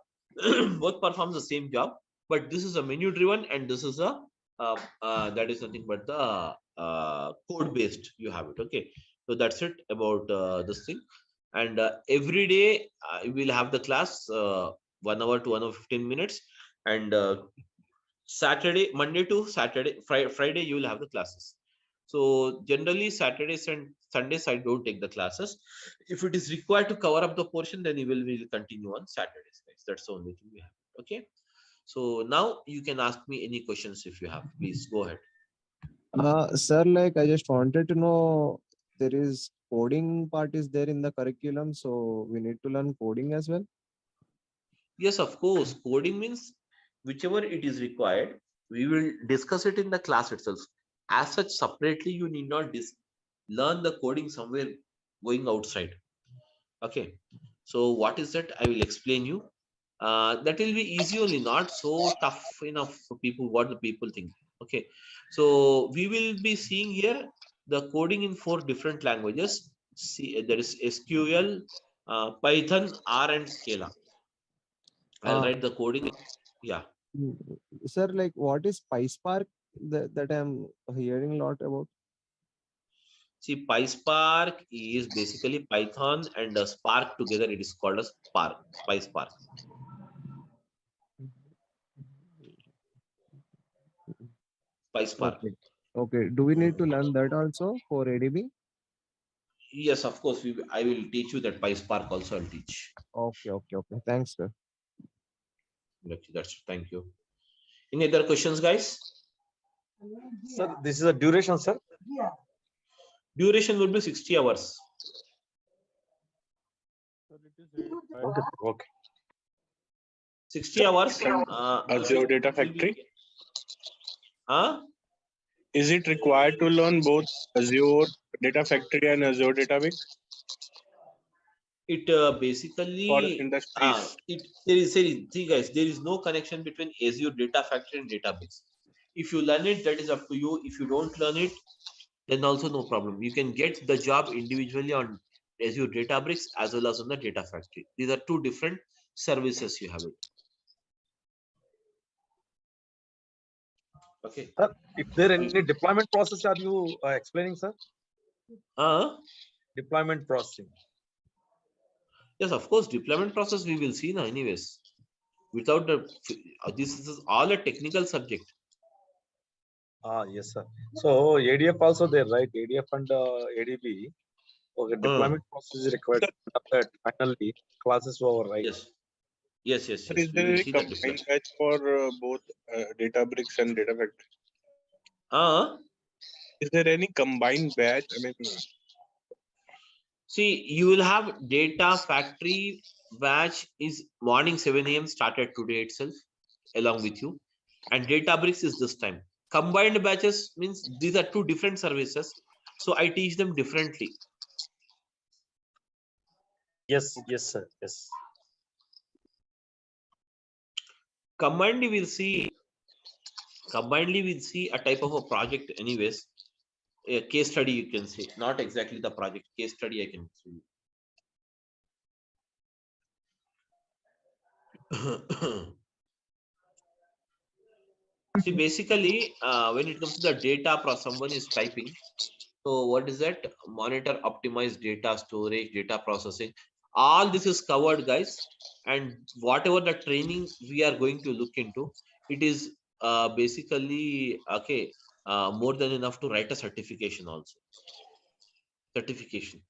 Both performs the same job, but this is a menu driven, and this is a that is nothing but the code based. You have it. Okay, so that's it about this thing. And every day we'll have the class 1 hour to 1 hour 15 minutes, and Saturday, Monday to Saturday, Friday you will have the classes. So generally Saturdays and Sundays I don't take the classes. If it is required to cover up the portion, then we will continue on Saturdays, guys. That's the only thing we have. Okay, so now you can ask me any questions if you have. Please go ahead. Sir, like I just wanted to know, there is coding part is there in the curriculum, so we need to learn coding as well. Yes, of course. Coding means whichever it is required, we will discuss it in the class itself. As such, separately, you need not learn the coding somewhere going outside. Okay. So what is that? I will explain you. That will be easy only, not so tough enough for people, what the people think. Okay. So we will be seeing here the coding in 4 different languages. See, there is SQL, Python, R, and Scala. I'll write the coding. Yeah. Sir, like what is PySpark that I'm hearing a lot about? See, PySpark is basically Python and Spark together. It is called a Spark, PySpark. PySpark. Okay. Okay. Do we need to learn that also for ADB? Yes, of course. I will teach you that PySpark also. I'll teach. Okay. Okay. Okay. Thanks, sir. That's thank you. Any other questions, guys? Sir, this is a duration, sir. Duration will be 60 hours. Okay. Okay. 60 hours. Azure Data Factory. Huh? Is it required to learn both Azure Data Factory and Azure Databricks It basically for industries? see guys, there is no connection between Azure Data Factory and Databricks. If you learn it, that is up to you. If you don't learn it, then also no problem. You can get the job individually on Azure Databricks as well as on the Data Factory. These are 2 different services you have it. Okay. Sir, if there any deployment process are you explaining, sir? Deployment processing. Yes, of course, deployment process we will see now anyways. Without the this is all a technical subject. Yes, sir. So ADF also there, right? ADF and ADB. Okay, deployment process is required. After finally, classes over, right? Yes. Yes, yes, Sir, yes. is We there will any see the combined deployment. batch for both Databricks and Data Factory? Is there any combined batch? I mean, See, you will have data factory batch is morning 7 a.m. started today itself along with you. And Databricks is this time. Combined batches means these are two different services. So I teach them differently. Yes, yes, sir. Yes. Combinedly we'll see a type of a project anyways. A case study you can say, not exactly the project, case study I can see. See, basically, when it comes to the data, someone is typing. So what is that? Monitor, optimize data storage, data processing. All this is covered, guys. And whatever the training we are going to look into, it is basically okay. More than enough to write a certification also. Certification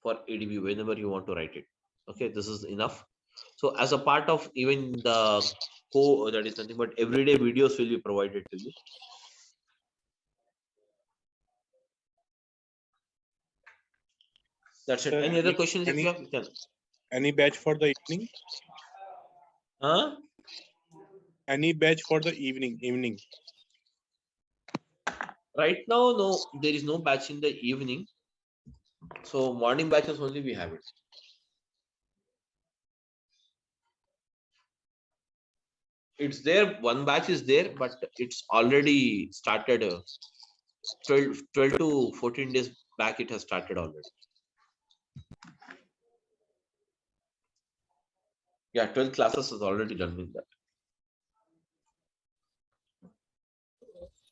for ADB whenever you want to write it. Okay, this is enough. So as a part of even the that is nothing but everyday videos will be provided to you. That's it. sir, Any other questions if you have? You can. any batch for the evening? Huh? Any batch for the evening? Right now, no, there is no batch in the evening. So morning batches only we have it. It's there, one batch is there, but it's already started 12 to 14 days back, it has started already. Yeah, 12 classes is already done with that.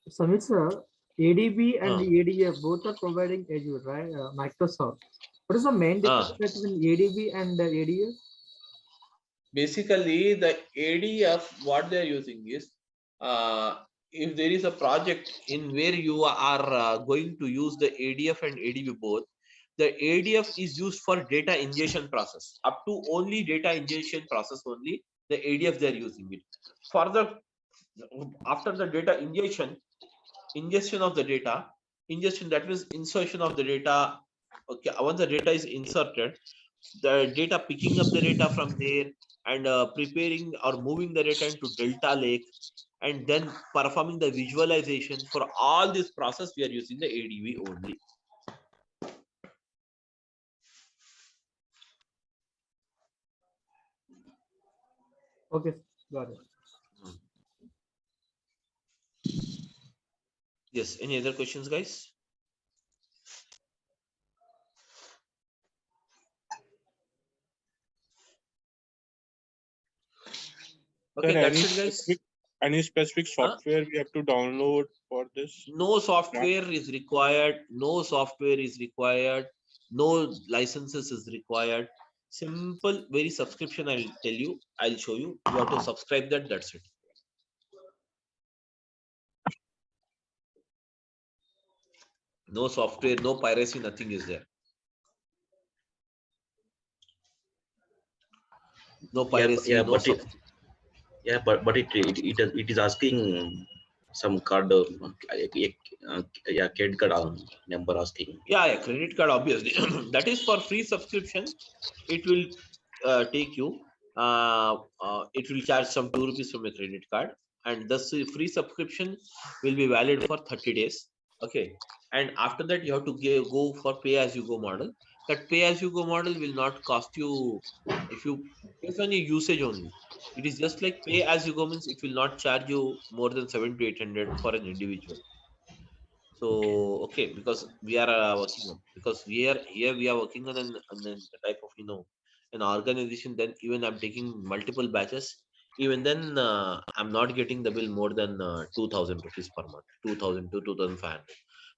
Samit sir, ADB and ADF both are providing Azure, right? Microsoft. What is the main difference between ADB and ADF? Basically, the ADF, what they're using is, if there is a project in where you are going to use the ADF and ADB both, the ADF is used for data ingestion process. Up to only data ingestion process only, the ADF they're using it. Further, after the data ingestion of the data, ingestion, that means insertion of the data. Okay, once the data is inserted, the data picking up the data from there and preparing or moving the data into Delta Lake and then performing the visualization. For all this process, we are using the ADB only. Okay, got it. Yes, any other questions, guys? Okay, Sir, that's it, guys. Any specific software we have to download for this? No software is required. No software is required. No licenses is required. Simple, very subscription. I'll tell you. I'll show you. You have to subscribe that. That's it. No software, no piracy, nothing is there. No piracy, Yeah, no but it is asking some card, yeah, credit card number asking. yeah, credit card, obviously. That is for free subscription. It will take you, it will charge some 2 rupees from a credit card. And this free subscription will be valid for 30 days. Okay. And after that, you have to go for pay as you go model. That pay as you go model will not cost you if you based on your usage only. It is just like pay as you go means it will not charge you more than 700 to 800 for an individual. So okay, because we are working on, because we are working on a type of an organization. Then even I'm taking multiple batches. Even then I'm not getting the bill more than 2,000 rupees per month, 2,000 to 2,500.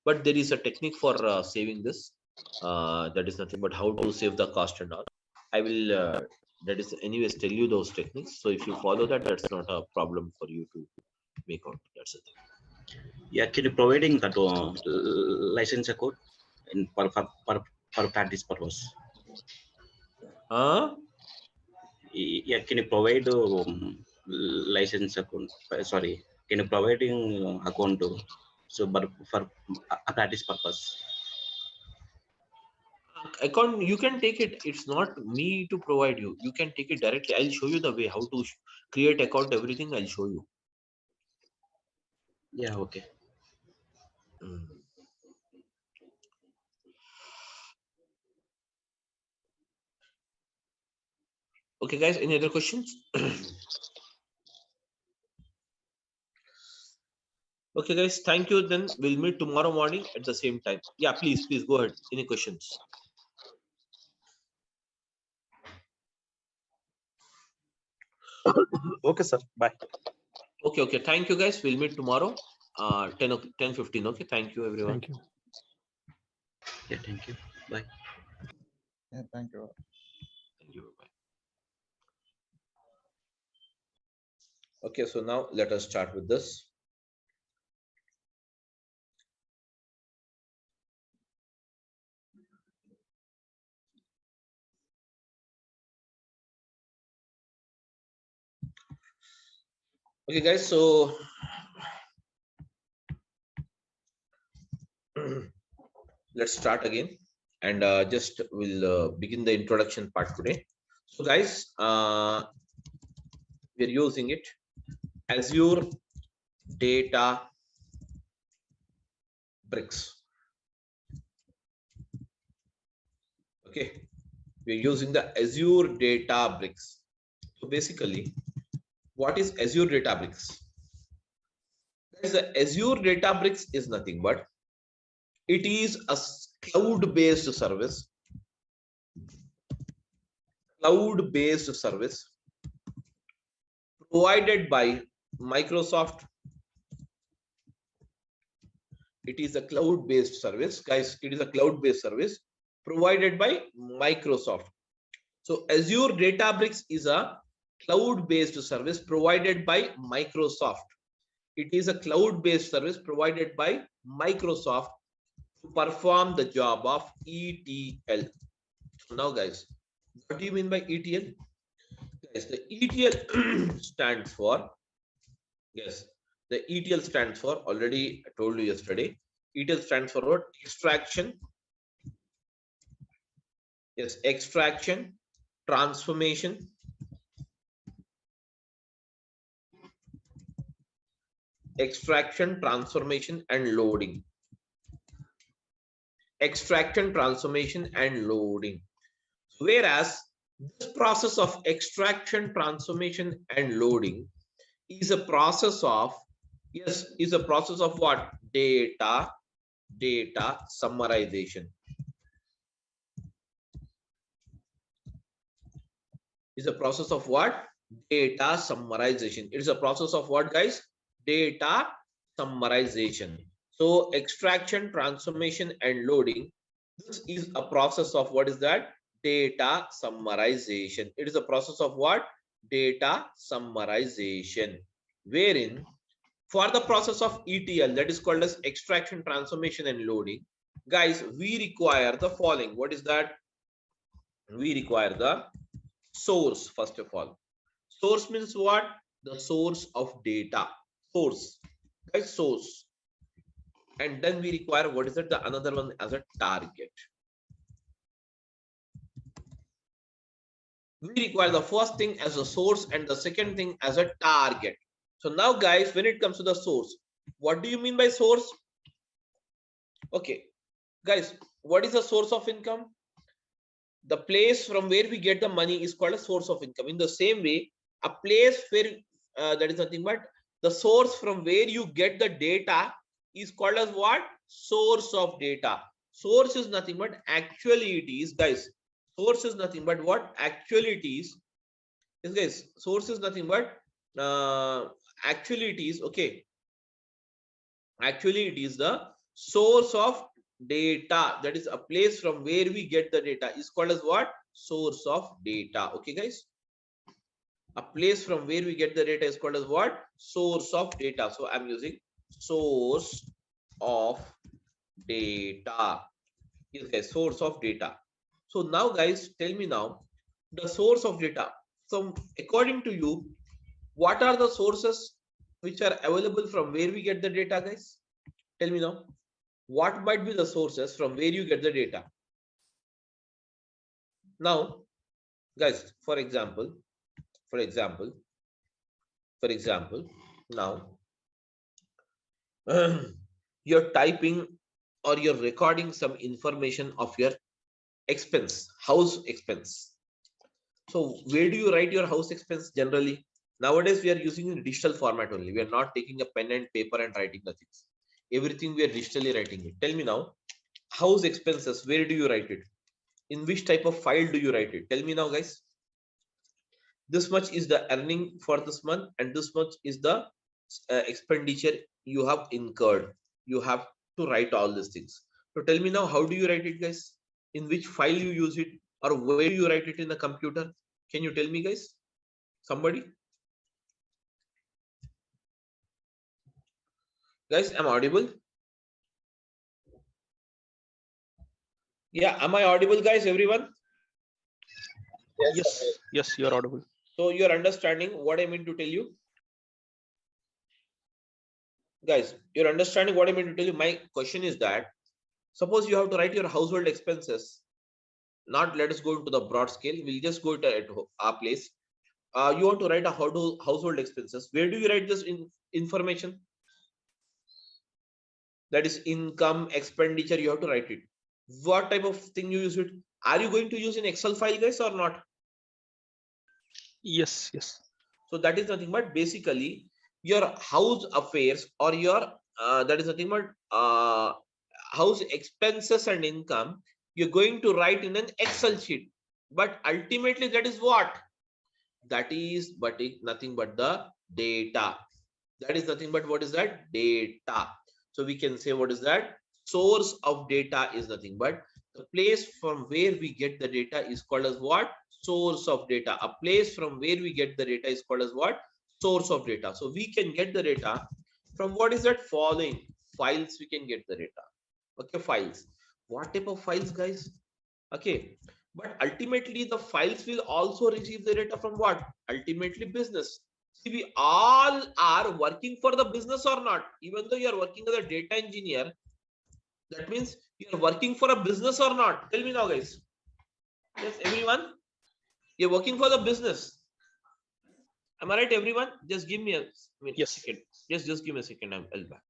But there is a technique for saving this. That is nothing but how to save the cost and all. I will that is anyways tell you those techniques. So if you follow that, that's not a problem for you to make out. That's the thing. Yeah, can you providing that license code in per for practice purpose. Huh? Yeah, can you provide license account? Sorry, can you provide account so but for a practice purpose? Account, you can take it. It's not me to provide you. You can take it directly. I'll show you the way how to create account, everything. I'll show you. Yeah, okay. Okay, guys, any other questions? Okay, guys, thank you. Then we'll meet tomorrow morning at the same time. Yeah, please go ahead. Any questions? Okay, sir. Bye. Okay. Thank you, guys. We'll meet tomorrow. 10:15. Okay. Thank you, everyone. Thank you. Yeah, thank you. Bye. Yeah, thank you. Thank you. Bye. Okay, so now let us start with this. Okay, guys, so let's start again, and just we'll begin the introduction part today. So, guys, we're using it Azure Databricks. Okay, we're using the Azure Databricks. So basically, what is Azure Databricks? Guys, the Azure Databricks is nothing but it is a cloud-based service. Cloud-based service provided by Microsoft. It is a cloud-based service, guys. It is a cloud-based service provided by Microsoft. So Azure Databricks is a cloud-based service provided by Microsoft. It is a cloud-based service provided by Microsoft to perform the job of ETL. So now, guys, what do you mean by ETL? Guys, the ETL stands for, yes, the ETL stands for, already I told you yesterday, ETL stands for what? Extraction. Yes, extraction, transformation, and loading. Extraction, transformation, and loading. Whereas this process of extraction, transformation, and loading is a process of, yes, is a process of what? Data summarization. Is a process of what? Data summarization. It is a process of what, guys? Data summarization. So extraction, transformation, and loading. This is a process of what is that? Data summarization. It is a process of what? Data summarization. Wherein for the process of ETL, that is called as extraction, transformation, and loading, guys, we require the following. What is that? We require the source. First of all, source means what? The source of data. Source, guys, source. And then we require, what is it? The another one as a target. We require the first thing as a source and the second thing as a target. So now, guys, when it comes to the source, what do you mean by source? Okay, guys, what is the source of income? The place from where we get the money is called a source of income. In the same way, a place where that is nothing but the source from where you get the data is called as what? Source of data. Source is nothing but actually it is, guys. Source is nothing but what? Actually it is. Yes, guys. Source is nothing but actually it is. Okay. Actually, it is the source of data. That is a place from where we get the data is called as what? Source of data. Okay, guys. A place from where we get the data is called as what? Source of data. So I'm using source of data. Yes, guys, source of data. So now, guys, tell me now the source of data. So according to you, what are the sources which are available from where we get the data, guys? Tell me now. What might be the sources from where you get the data? Now, guys, for example, now you're typing or you're recording some information of your expense, house expense. So where do you write your house expense generally? Nowadays, we are using in digital format only. We are not taking a pen and paper and writing the things. Everything we are digitally writing it. Tell me now, house expenses, where do you write it? In which type of file do you write it? Tell me now, guys. This much is the earning for this month, and this much is the expenditure you have incurred. You have to write all these things. So tell me now, how do you write it, guys? In which file you use it, or where you write it in the computer? Can you tell me, guys? Somebody? Guys, am I audible? Yeah, am I audible, guys? Everyone? Yes, you are audible. So you're understanding what I mean to tell you? Guys, you're understanding what I mean to tell you? My question is that, suppose you have to write your household expenses. Not let us go into the broad scale. We'll just go to at our place. You want to write a household expenses. Where do you write this information? That is income, expenditure. You have to write it. What type of thing you use it? Are you going to use in Excel file, guys, or not? Yes. So that is nothing but basically your house affairs, or your that is nothing but house expenses and income. You're going to write in an Excel sheet, but ultimately that is what? That is nothing but the data. That is nothing but what is that? Data. So we can say, what is that? Source of data is nothing but the place from where we get the data is called as what? Source of data. A place from where we get the data is called as what? Source of data. So we can get the data from what is that? Following files. We can get the data. Okay, files. What type of files, guys? Okay, but ultimately the files will also receive the data from what? Ultimately business. See, we all are working for the business or not? Even though you are working as a data engineer, that means you are working for a business or not? Tell me now, guys. Yes, everyone, you're working for the business. Am I right, everyone? Just give me a Yes. second. Just give me a second. I'll back.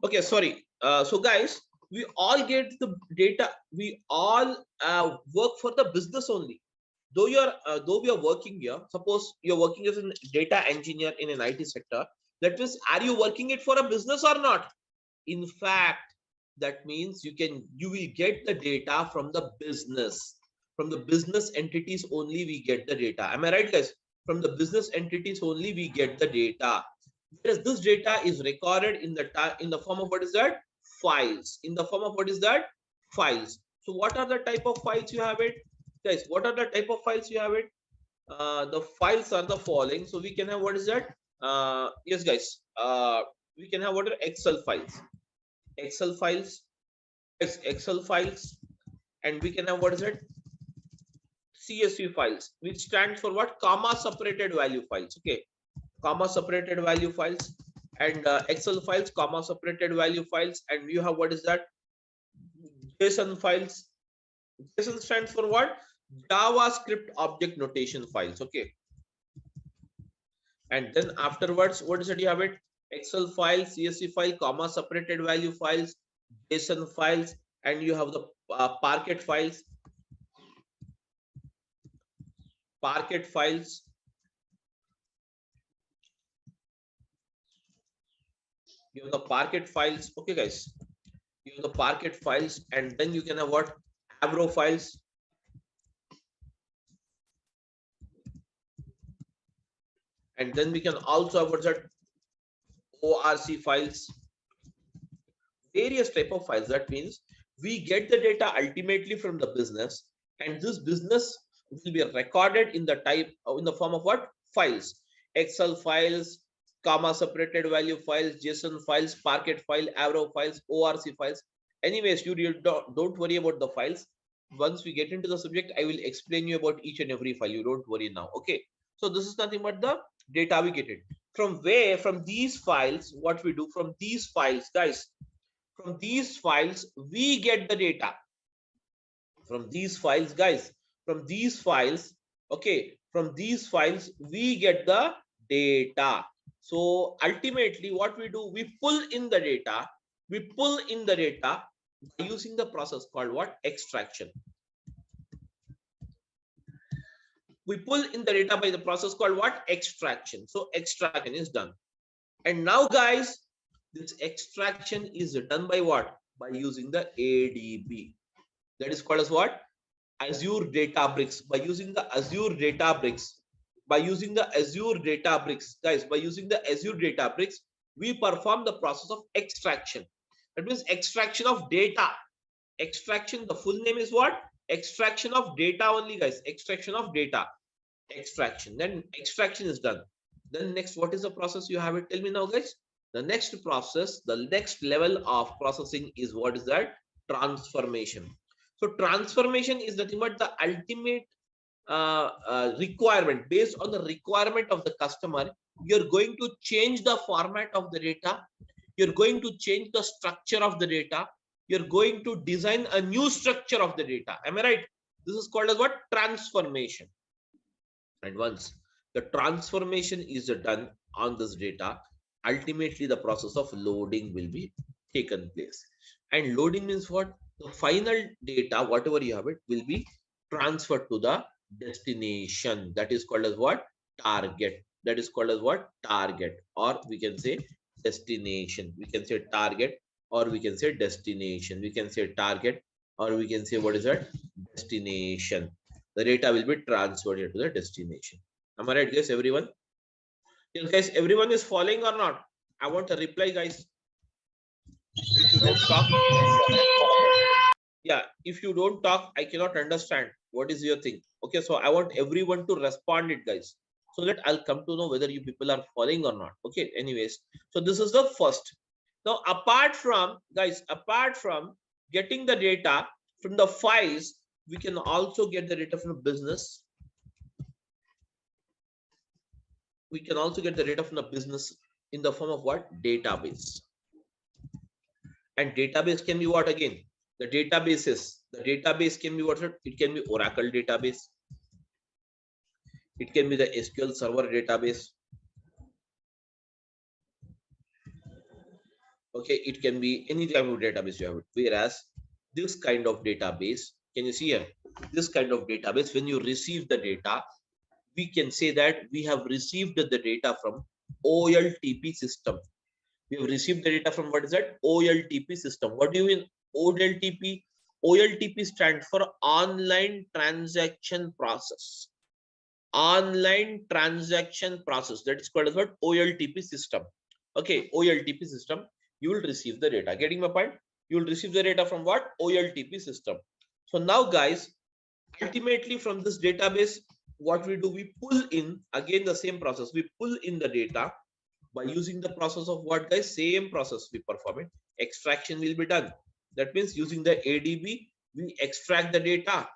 Okay, sorry. So guys, we all get the data. We all work for the business only. Though though we are working here, suppose you're working as a data engineer in an IT sector. That means, are you working it for a business or not? In fact, that means you will get the data from the business. From the business entities only we get the data. Am I right, guys? From the business entities only we get the data. Whereas this data is recorded in the form of what is that? Files. In the form of what is that? Files. So what are the type of files you have it? Guys, what are the type of files you have it? The files are the following. So we can have, what is that? Yes, guys. We can have what are Excel files. Excel files. Yes, Excel files. And we can have, what is it? CSV files, which stands for what? Comma separated value files. Okay. Comma separated value files. And Excel files, comma separated value files. And you have, what is that? JSON files. JSON stands for what? JavaScript object notation files. Okay. And then afterwards, what is it? You have it? Excel file, CSV file, comma separated value files, JSON files, and you have the Parquet files. Parquet files. You have the Parquet files. Okay, guys. You have the Parquet files, and then you can have what? Avro files. And then we can also have what's that? ORC files, various type of files. That means we get the data ultimately from the business, and this business will be recorded in the type in the form of what? Files. Excel files, comma separated value files, JSON files, Parquet file, Avro files, ORC files. Anyways, you don't worry about the files. Once we get into the subject, I will explain you about each and every file. You don't worry now. Okay. So this is nothing but the data we get it. From where? From these files, what we do from these files, guys. From these files, we get the data. From these files, guys. From these files, okay. From these files, we get the data. So ultimately, what we do, we pull in the data. We pull in the data by using the process called what? Extraction. We pull in the data by the process called what? Extraction. So extraction is done. And now, guys, this extraction is done by what? By using the ADB. That is called as what? Azure Databricks. By using the Azure Databricks. By using the Azure Databricks, guys, by using the Azure Databricks, we perform the process of extraction. That means extraction of data. Extraction, the full name is what? Extraction of data only, guys. Extraction of data. Extraction. Then extraction is done. Then next, what is the process you have it? Tell me now, guys. The next process, the next level of processing is what is that? Transformation. So transformation is nothing but the ultimate requirement. Based on the requirement of the customer, you're going to change the format of the data. You're going to change the structure of the data. You're going to design a new structure of the data. Am I right? This is called as what? Transformation. And once the transformation is done on this data, ultimately the process of loading will be taken place. And loading means what? The final data, whatever you have it, will be transferred to the destination. That is called as what? Target. That is called as what? Target. Or we can say destination. We can say target, or we can say destination. We can say target, or we can say what is that? Destination. The data will be transferred to the destination. Am I right, guys? Everyone? Yes, guys, everyone is following or not? I want a reply, guys. If you don't talk, yeah, if you don't talk, I cannot understand what is your thing. Okay, so I want everyone to respond it, guys, so that I'll come to know whether you people are following or not. Okay, anyways, so this is the first. Now, apart from, guys, apart from getting the data from the files, we can also get the data from the business. We can also get the data from the business in the form of what? Database. And database can be what again? The database can be what? It can be Oracle database. It can be the SQL Server database. Okay, it can be any type of database you have it. Whereas this kind of database, can you see here? This kind of database, when you receive the data, we can say that we have received the data from OLTP system. We have received the data from what is that? OLTP system. What do you mean OLTP? OLTP stands for online transaction process. Online transaction process. That is called as what? OLTP system. Okay, OLTP system. You will receive the data. Getting my point? You will receive the data from what? OLTP system. So now, guys, ultimately from this database, what we do, we pull in again the same process. We pull in the data by using the process of what, guys? Same process we perform it. Extraction will be done. That means using the ADB, we extract the data.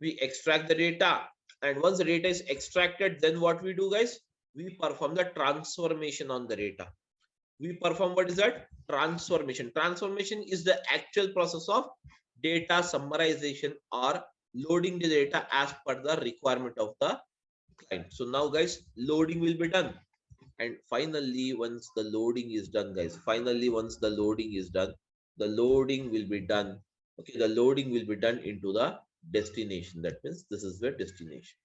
We extract the data. And once the data is extracted, then what we do, guys? We perform the transformation on the data. We perform what is that? Transformation. Transformation is the actual process of data summarization or loading the data as per the requirement of the client. So now, guys, loading will be done. And finally, once the loading is done, guys, finally, once the loading is done, the loading will be done. Okay, the loading will be done into the destination. That means this is the destination.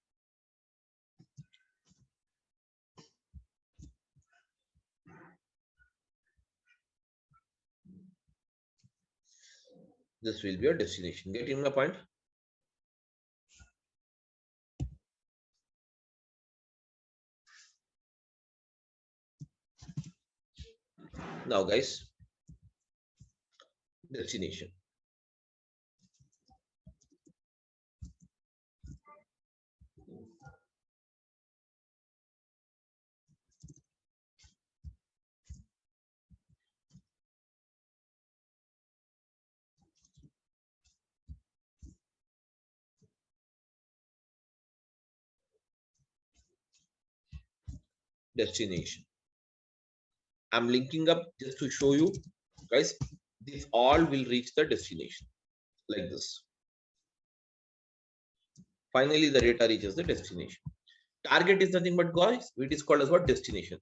This will be your destination. Getting my point? Now guys, destination. Destination. I'm linking up just to show you guys, these all will reach the destination like this. Finally, the data reaches the destination. Target is nothing but guys, it is called as what? Destination.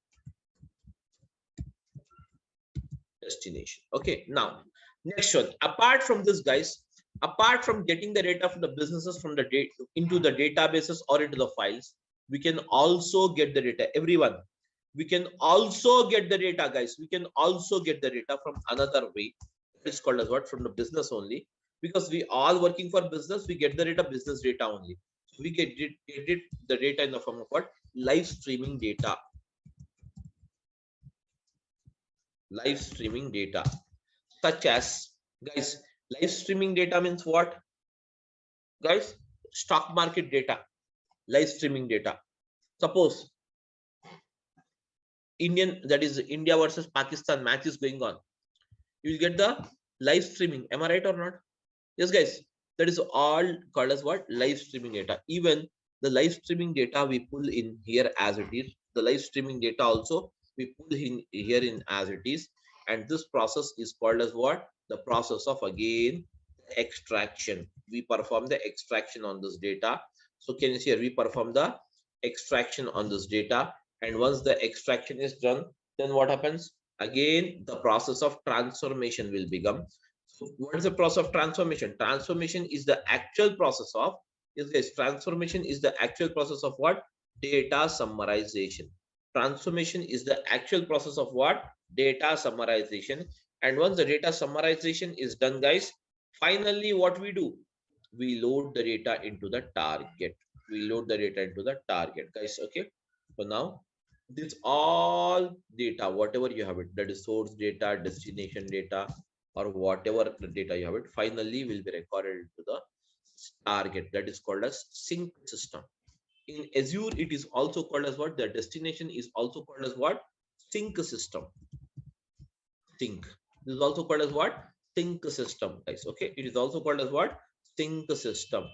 Destination. Okay, now next one. Apart from this, guys, apart from getting the data from the businesses from the data into the databases or into the files, we can also get the data. Everyone, we can also get the data, guys. We can also get the data from another way. It's called as what? From the business only, because we all working for business. We get the data, business data only. So we get the data in the form of what? Live streaming data. Live streaming data, such as, guys, live streaming data means what, guys? Stock market data, live streaming data. Suppose that is India versus Pakistan match is going on, you will get the live streaming. Am I right or not? Yes, guys, that is all called as what? Live streaming data. Even the live streaming data we pull in here as it is, the live streaming data also we pull in here in as it is, and this process is called as what? The process of, again, extraction. We perform the extraction on this data. So can you see here, we perform the extraction on this data, and once the extraction is done, then what happens? Again, the process of transformation will become. So what is the process of transformation? Transformation is the actual process of, yes guys, transformation is the actual process of what? Data summarization. Transformation is the actual process of what? Data summarization. And once the data summarization is done, guys, finally what we do? We load the data into the target. We load the data into the target, guys. Okay. So now this all data, whatever you have it, that is source data, destination data, or whatever the data you have it, finally will be recorded into the target. That is called as sync system. In Azure, it is also called as what? The destination is also called as what? Sync system. Sync. This is also called as what? Sync system, guys. Okay. It is also called as what? Sync system.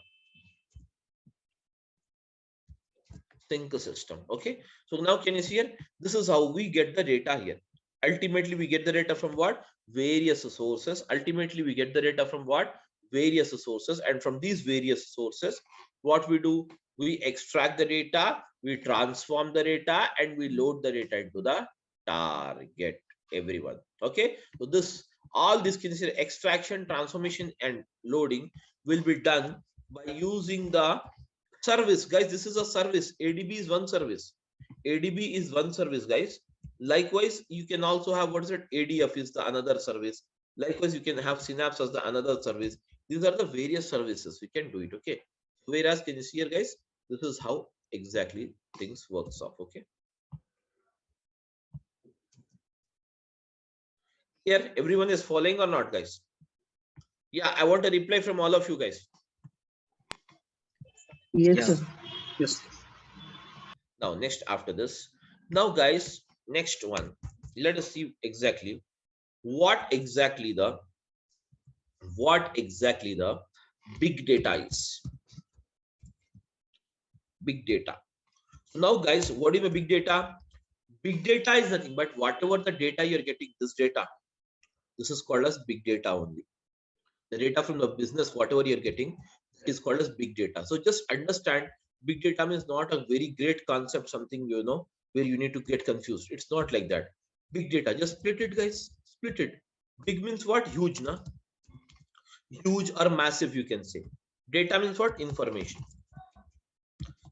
Sync system. Okay. So now can you see here? This is how we get the data here. Ultimately, we get the data from what? Various sources. Ultimately, we get the data from what? Various sources. And from these various sources, what we do? We extract the data, we transform the data, and we load the data into the target. Everyone. Okay. So this, all this can see extraction, transformation, and loading will be done by using the service, guys. This is a service. ADB is one service. ADB is one service, guys. Likewise, you can also have, what is it? ADF is the another service. Likewise, you can have Synapse as the another service. These are the various services we can do it. Okay. Whereas, can you see here, guys? This is how exactly things works off. Okay. Here, everyone is following or not, guys? Yeah, I want a reply from all of you guys. Yes, sir. Yes. Now, next after this, now guys, next one, let us see exactly what exactly the big data is. Big data. Now, guys, what is a big data? Big data is nothing but whatever the data you're getting, this data, this is called as big data only. The data from the business, whatever you're getting, that is called as big data. So just understand, big data means not a very great concept, something, you know, where you need to get confused. It's not like that. Big data, just split it, guys. Split it. Big means what? Huge, na? Huge or massive, you can say. Data means what? Information.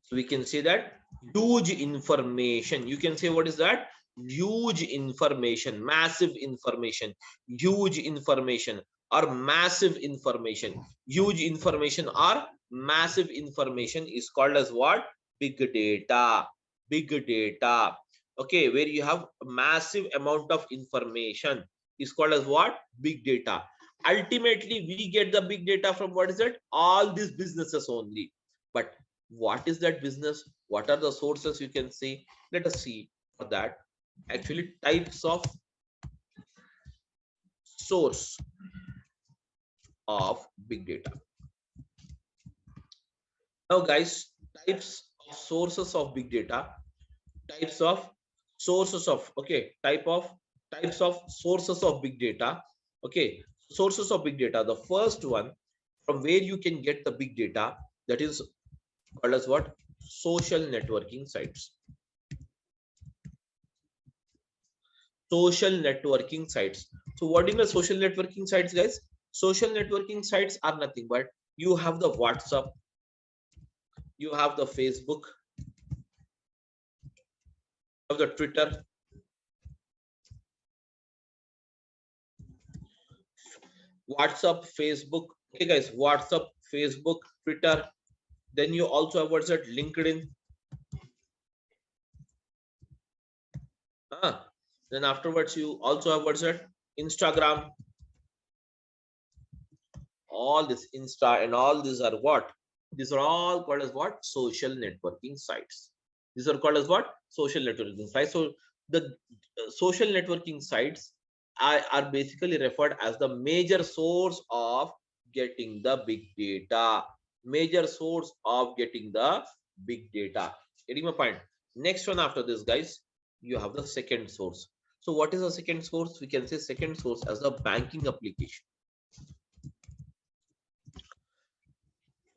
So we can say that huge information. You can say, what is that? Huge information, massive information, huge information, or massive information. Huge information or massive information is called as what? Big data. Big data. okay, where you have a massive amount of information, is called as what? Big data. Ultimately, we get the big data from what is it? All these businesses only. But what is that business? What are the sources you can see? Let us see for that. Actually, types of source of big data. Now, guys, types of sources of big data, types of sources of, okay, types of sources of big data. Okay, sources of big data. The first one from where you can get the big data, that is called as what? Social networking sites. Social networking sites. So what is the social networking sites, guys? Social networking sites are nothing but you have the WhatsApp, you have the Facebook, you have the Twitter, WhatsApp, Facebook. Okay, guys, WhatsApp, Facebook, Twitter. Then you also have what's that? LinkedIn. Then afterwards, you also have what's that? Instagram. All this Insta and all these are what? These are all called as what? Social networking sites. These are called as what? Social networking sites. So the social networking sites are basically referred as the major source of getting the big data. Major source of getting the big data. Getting my point? Next one after this, guys, you have the second source. So what is the second source? We can say second source as the banking application.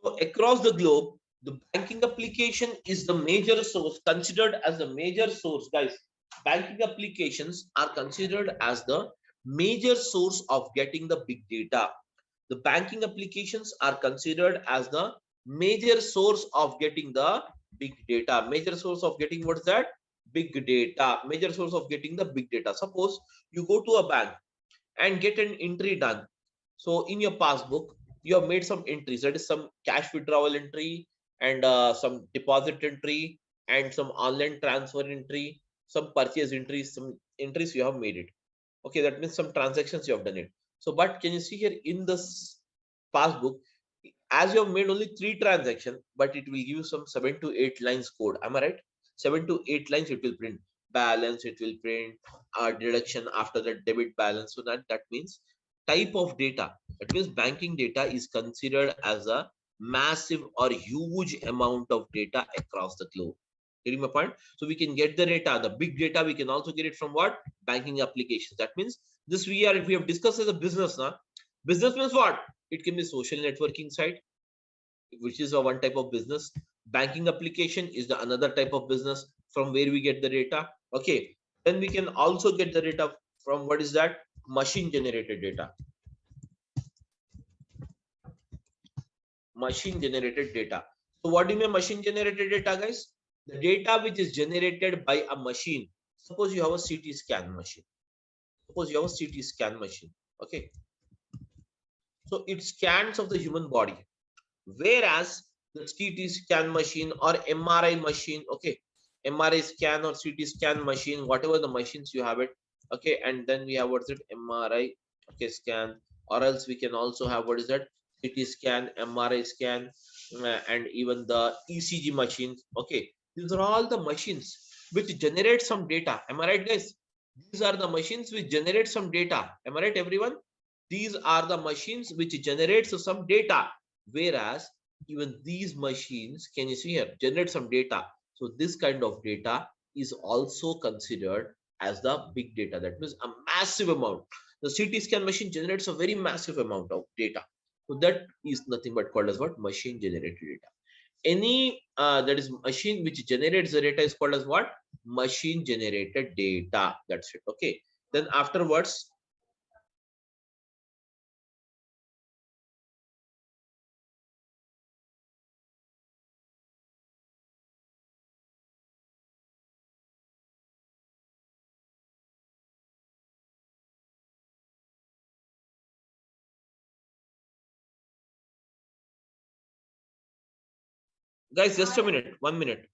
So across the globe, the banking application is the major source, considered as the major source, guys. Banking applications are considered as the major source of getting the big data. The banking applications are considered as the major source of getting the big data. Major source of getting what's that? Big data. Major source of getting the big data. Suppose you go to a bank and get an entry done. So in your passbook, you have made some entries. That is some cash withdrawal entry and some deposit entry and some online transfer entry, some purchase entries, some entries you have made it. Okay, that means some transactions you have done it. So, but can you see here in this passbook, as you have made only 3 transactions, but it will give you some 7 to 8 lines code. Am I right? 7 to 8 lines it will print balance, it will print deduction after the debit balance. So that means type of data. That means banking data is considered as a massive or huge amount of data across the globe. Getting my point? So we can get the data, the big data. We can also get it from what? Banking applications. That means this we have discussed as a business now. Business means what? It can be social networking site, which is a one type of business. Banking application is the another type of business from where we get the data. Okay, then we can also get the data from what is that? Machine generated data. Machine generated data. So what do you mean machine generated data, guys? The data which is generated by a machine. Suppose you have a CT scan machine. Suppose you have a CT scan machine. Okay, so it scans of the human body, whereas the CT scan machine or MRI machine, okay, MRI scan or CT scan machine, whatever the machines you have it, okay, and then we have what's it? MRI, okay, scan, or else we can also have what is that? CT scan, MRI scan, and even the ECG machines. Okay, these are all the machines which generate some data. Am I right, guys? These are the machines which generate some data. Am I right, everyone? These are the machines which generates some data, whereas even these machines, can you see here, generate some data. So this kind of data is also considered as the big data. That means a massive amount. The CT scan machine generates a very massive amount of data. So that is nothing but called as what? Machine generated data. Any that is machine which generates the data is called as what? Machine generated data. That's it. Okay, then afterwards, guys, just a minute, 1 minute.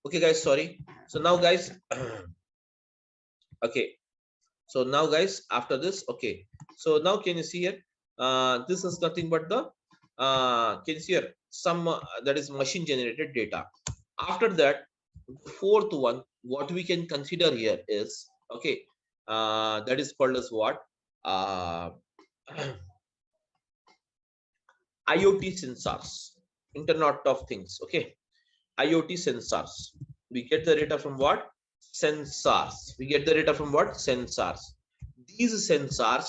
Okay, guys, sorry. So now, guys, okay. So now, guys, after this, okay. So now, can you see here? This is nothing but the can you see here? Some that is machine generated data. After that, fourth one, what we can consider here is okay. That is called as what? IoT sensors, Internet of Things. Okay, IoT sensors. We get the data from what? Sensors. We get the data from what? Sensors. These sensors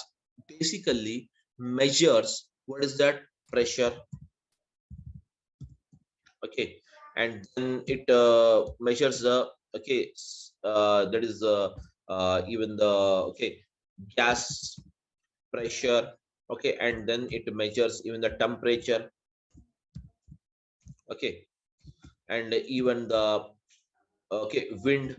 basically measures what is that? Pressure. Okay, and then it measures the okay that is even the okay gas pressure. Okay, and then it measures even the temperature. Okay, and even the okay wind.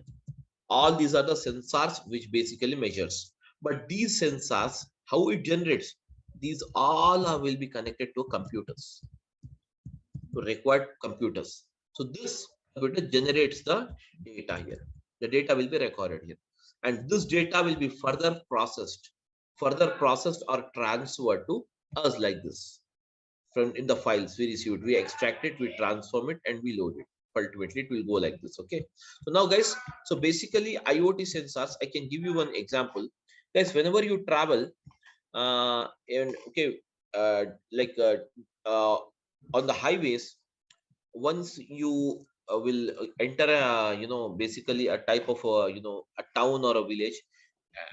All these are the sensors which basically measures. But these sensors, how it generates, these all will be connected to computers, to required computers. So this computer generates the data here. The data will be recorded here, and this data will be further processed or transferred to us like this. From in the files we received, we extract it, we transform it, and we load it. Ultimately, it will go like this. Okay. So now, guys, so basically IoT sensors, I can give you one example. Guys, whenever you travel, and okay, like on the highways, once you will enter a basically a type of a town or a village.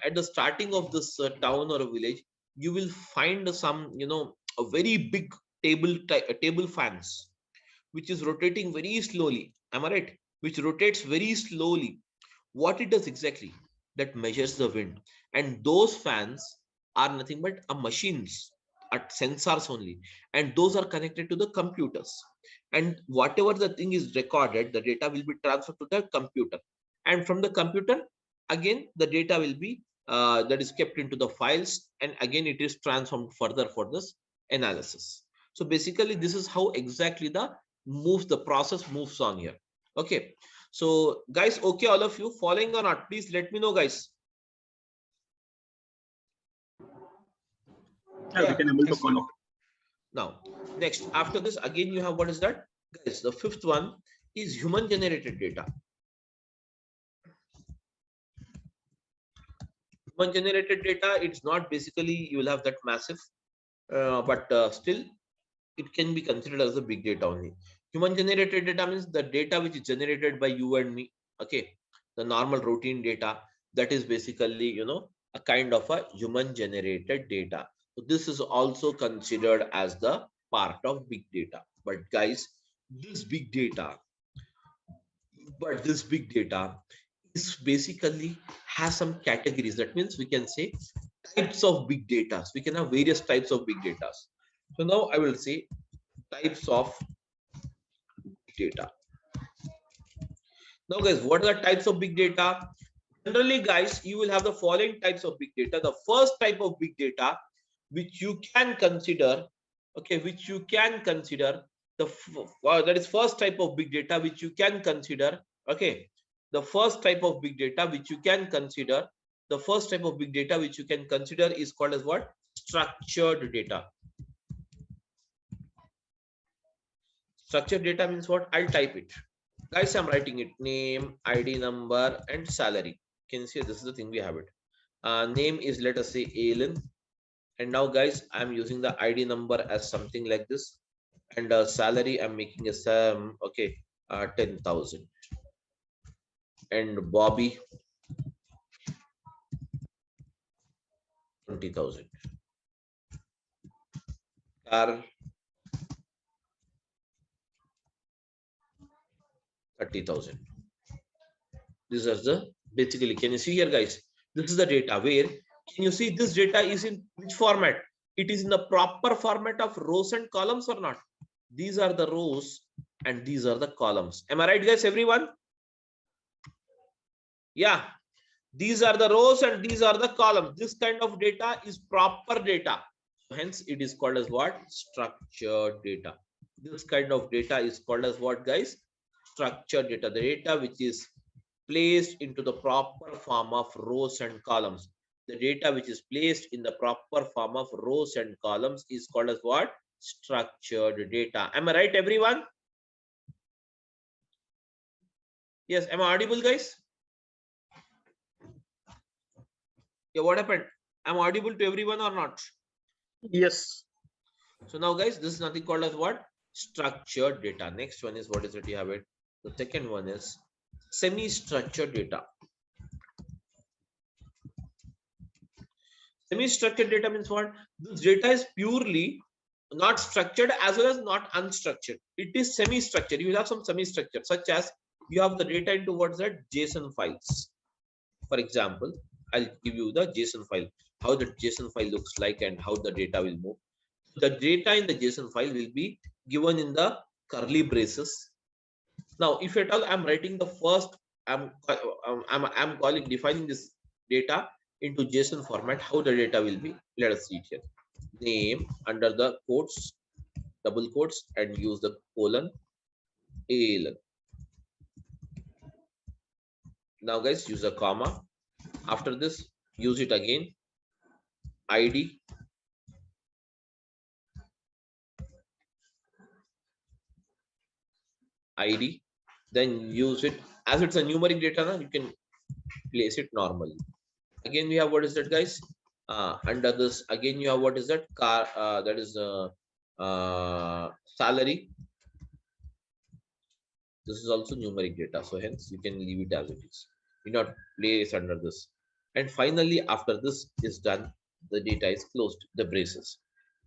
At the starting of this town or a village, you will find some a very big table fans which is rotating very slowly. Am I right? Which rotates very slowly. What it does exactly? That measures the wind, and those fans are nothing but a machines at sensors only, and those are connected to the computers. And whatever the thing is recorded, the data will be transferred to the computer, and from the computer again the data will be that is kept into the files, and again it is transformed further for this analysis. So basically this is how exactly the process moves on here. Okay, so guys, okay, all of you following or not, please let me know, guys. Yeah, we can able to Excellent. follow. Now next, after this again you have what is that, guys? The fifth one is human generated data. Human generated data, it's not basically you will have that massive, but still it can be considered as a big data only. Human generated data means the data which is generated by you and me. Okay, the normal routine data, that is basically a kind of a human generated data. So this is also considered as the part of big data. But guys, this big data this big data is basically has some categories. That means we can say types of big data. We can have various types of big data. So now I will say types of data. Now, guys, what are the types of big data? Generally, guys, you will have the following types of big data. The first type of big data, which you can consider, okay, which you can consider that is first type of big data which you can consider. Okay, the first type of big data which you can consider, the first type of big data which you can consider is called as what? Structured data. Structured data means what? I'll type it. Guys, I'm writing it: name, ID number, and salary. Can you see this is the thing we have it? Name is, let us say, Alan. And now, guys, I'm using the ID number as something like this. And salary, I'm making a 10,000. And Bobby, 20,000. Carl, 30,000. These are the basically, can you see here, guys? This is the data where, can you see this data is in which format? It is in the proper format of rows and columns or not? These are the rows and these are the columns. Am I right, guys? Everyone? Yeah. These are the rows and these are the columns. This kind of data is proper data. Hence, it is called as what? Structured data. This kind of data is called as what, guys? unstructured data, the data which is placed into the proper form of rows and columns. The data which is placed in the proper form of rows and columns is called as what? Structured data. Am I right, everyone? Yes, am I audible, guys? Yeah, what happened? Am I audible to everyone or not? Yes. So now, guys, this is nothing called as what? Structured data. Next one is what is it? You have it. The second one is semi-structured data. Semi-structured data means what? This data is purely not structured as well as not unstructured. It is semi-structured. You will have some semi-structure, such as you have the data into what's that? JSON files. For example, I'll give you the JSON file, how the JSON file looks like and how the data will move. The data in the JSON file will be given in the curly braces. Now, if at all I'm writing the first, I'm calling defining this data into JSON format, how the data will be. Let us see it here. Name under the quotes, double quotes, and use the colon, ALN. Now, guys, use a comma. After this, use it again. ID. ID. Then use it as it's a numeric data. Now you can place it normally. Again, we have what is that, guys? Under this, again, you have what is that? Car. That is salary. This is also numeric data, so hence you can leave it as it is. Do not place under this. And finally, after this is done, the data is closed, the braces.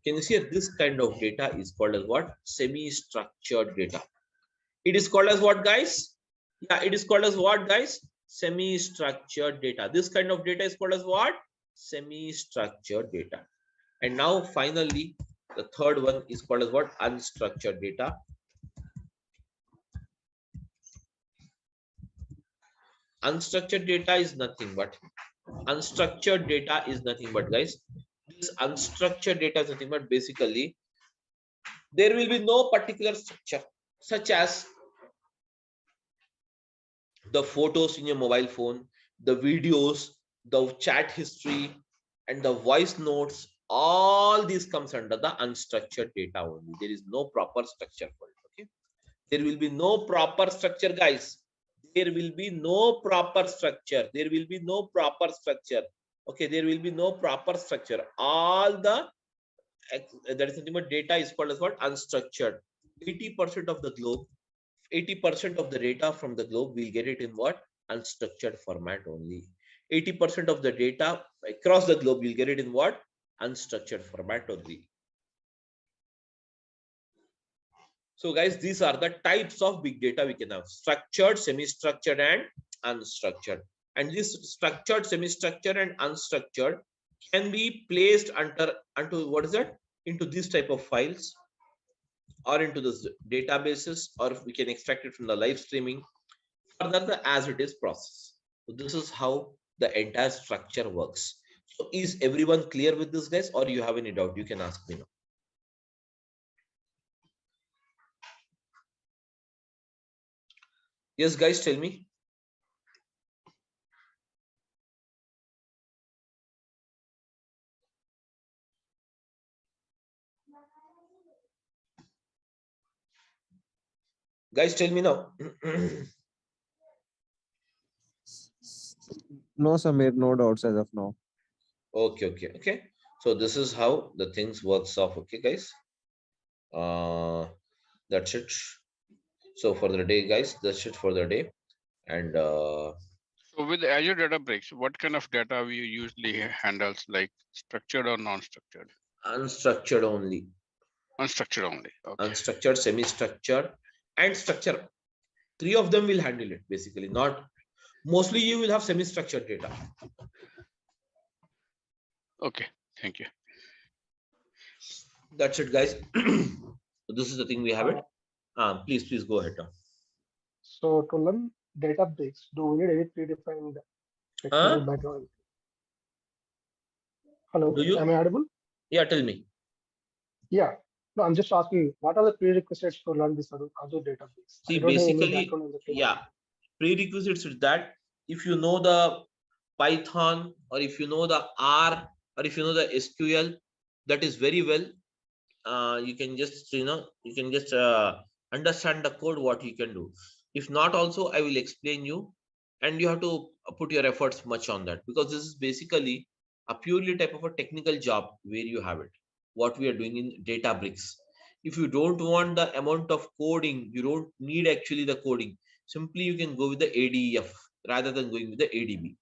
Can you see this kind of data is called as what? Semi-structured data. It is called as what, guys? Yeah, it is called as what, guys? Semi-structured data. This kind of data is called as what? Semi-structured data. And now finally, the third one is called as what? Unstructured data. Unstructured data is nothing but guys, this unstructured data is nothing but basically there will be no particular structure, such as the photos in your mobile phone, the videos, the chat history, and the voice notes. All these comes under the unstructured data only. There is no proper structure for it. Okay, there will be no proper structure, guys. There will be no proper structure. There will be no proper structure. Okay, there will be no proper structure. All the that is nothing but data is called as what? Unstructured. 80% of the globe, 80% of the data from the globe, we'll get it in what? Unstructured format only. 80% of the data across the globe, we'll get it in what? Unstructured format only. So guys, these are the types of big data we can have: structured, semi-structured, and unstructured. And this structured, semi-structured, and unstructured can be placed onto what is that? Into this type of files, or into this databases, or we can extract it from the live streaming. Further, the as it is process. So this is how the entire structure works. So is everyone clear with this, guys, or you have any doubt? You can ask me now. Yes, guys, tell me. Guys, tell me now. No, Samir, no doubts as of now. Okay. So this is how the things works off. Okay, guys. That's it. So for the day, guys, that's it for the day. And so with Azure Databricks, what kind of data we usually handles, like structured or non-structured? unstructured only. Unstructured only. Okay. Unstructured, semi-structured, and structure. 3 of them will handle it basically. Not mostly you will have semi-structured data. Okay, thank you. That's it, guys. So this is the thing we have it. Please go ahead now. So to learn Databricks, do we need any predefined technical background? Hello, Do you? am I audible? Yeah, tell me. Yeah. No, I'm just asking, what are the prerequisites to learn this Azure database? See, I don't have any basically, background in the field. yeah, prerequisites is that if you know the Python, or if you know the R, or if you know the SQL, that is very well. You can just, you can just understand the code, what you can do. If not, also I will explain you, and you have to put your efforts much on that, because this is basically a purely type of a technical job where you have it, what we are doing in Databricks. If you don't want the amount of coding, you don't need actually the coding, simply you can go with the ADF rather than going with the ADB.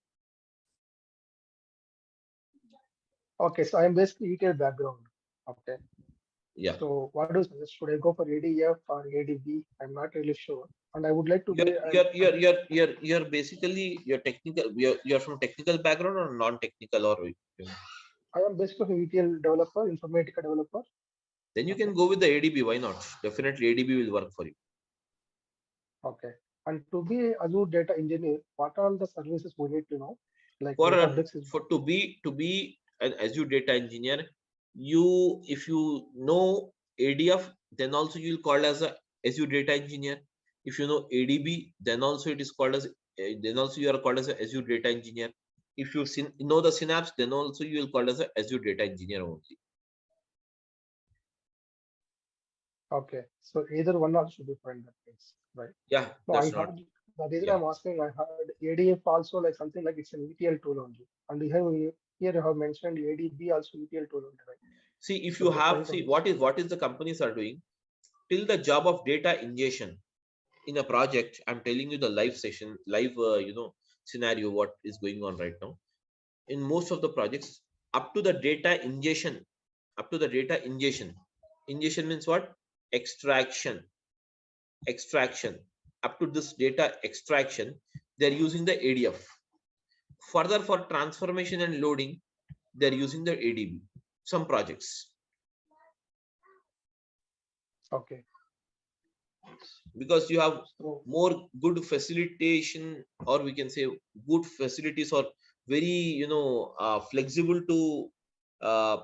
Okay, so I'm basically ETL background. Okay. Yeah. So what do you suggest? Should I go for ADF or ADB? I'm not really sure. And I would like to be You're basically, you're technical, you're from technical background or non-technical, or I am basically an ETL developer, Informatica developer. then you can go with the ADB. Why not? Definitely ADB will work for you. Okay. And to be a Azure data engineer, what are the services we need to know? Like For Databricks is to be an Azure data engineer, if you know ADF, then also you'll call as a Azure data engineer. If you know ADB, then also it is called as then also you are called as a Azure data engineer. If you know the Synapse, then also you will call as a Azure data engineer only. okay. So either one also should be fine in that case, right? Yeah, No, that's I not. heard the reason Yeah. I'm asking, I heard ADF also like something like it's an ETL tool only. And here you have mentioned ADB also ETL tool only, right? See, if So you the have, point see on what is the companies are doing till the job of data ingestion in a project. I'm telling you the live session, live scenario what is going on right now in most of the projects. Up to the data ingestion, ingestion means what? Extraction. Up to this data extraction, they're using the ADF. Further, for transformation and loading, they're using the ADB. Some projects, okay. because you have So more good facilitation, or we can say good facilities, or very flexible to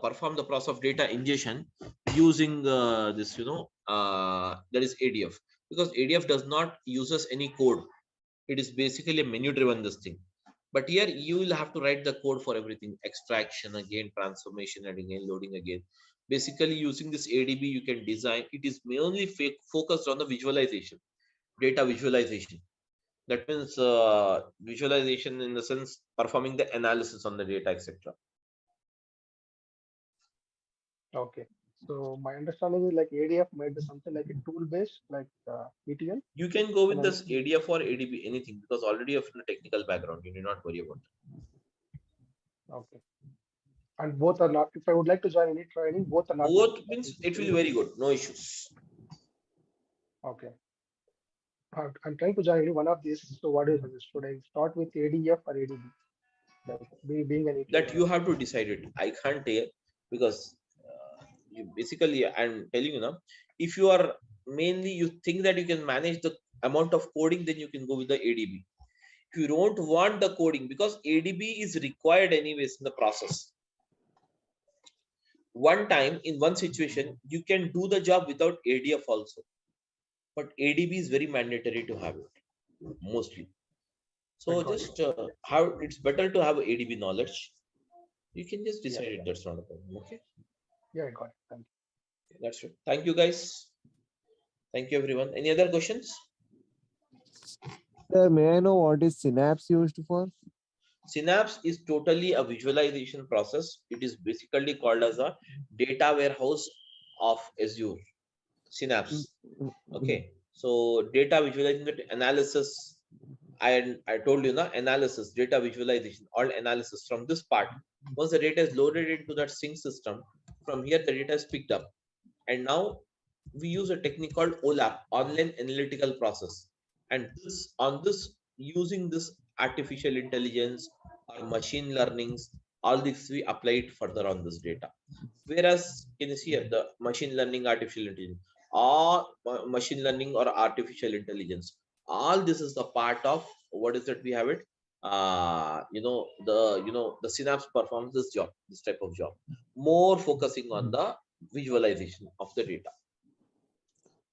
perform the process of data ingestion using this that is ADF, because ADF does not uses any code. It is basically a menu driven this thing. But here you will have to write the code for everything: extraction again, transformation, and again loading again. Basically, using this ADB, you can design. It is mainly focused on the visualization, data visualization. That means visualization in the sense performing the analysis on the data, etc. okay. So my understanding is like ADF might be something like a tool based like ETL. You can go with And this ADF or ADB, anything, because already you have a technical background. You need not worry about it. okay. And both are not, if I would like to join any training, both are not. Both means it will be very good. No issues. Okay. I'm trying to join any one of these. So what do you suggest? Should I start with ADF or ADB? Like being an ETL That you have to decide it. I can't tell, because basically I'm telling you now, if you are mainly, you think that you can manage the amount of coding, then you can go with the ADB. If you don't want the coding, because ADB is required anyways in the process. One time in one situation, you can do the job without ADF also, but ADB is very mandatory to have it mostly. So just how it's better to have ADB knowledge. You can just decide it. That's not a problem. Okay. Yeah, I got it. Thank you. That's it. Thank you, guys. Thank you, everyone. Any other questions? Sir, may I know what is Synapse used for? Synapse is totally a visualization process. It is basically called as a data warehouse of Azure. Synapse. Okay. So data visualization, analysis. I told you now, analysis, data visualization, all analysis from this part. Once the data is loaded into that sync system, from here the data is picked up. And now we use a technique called OLAP, online analytical process. And using this artificial intelligence or machine learnings, all this we apply it further on this data. Whereas can you see here the machine learning, artificial intelligence, or machine learning or artificial intelligence, all this is the part of what is it we have it. The Synapse performs this type of job, more focusing on the visualization of the data.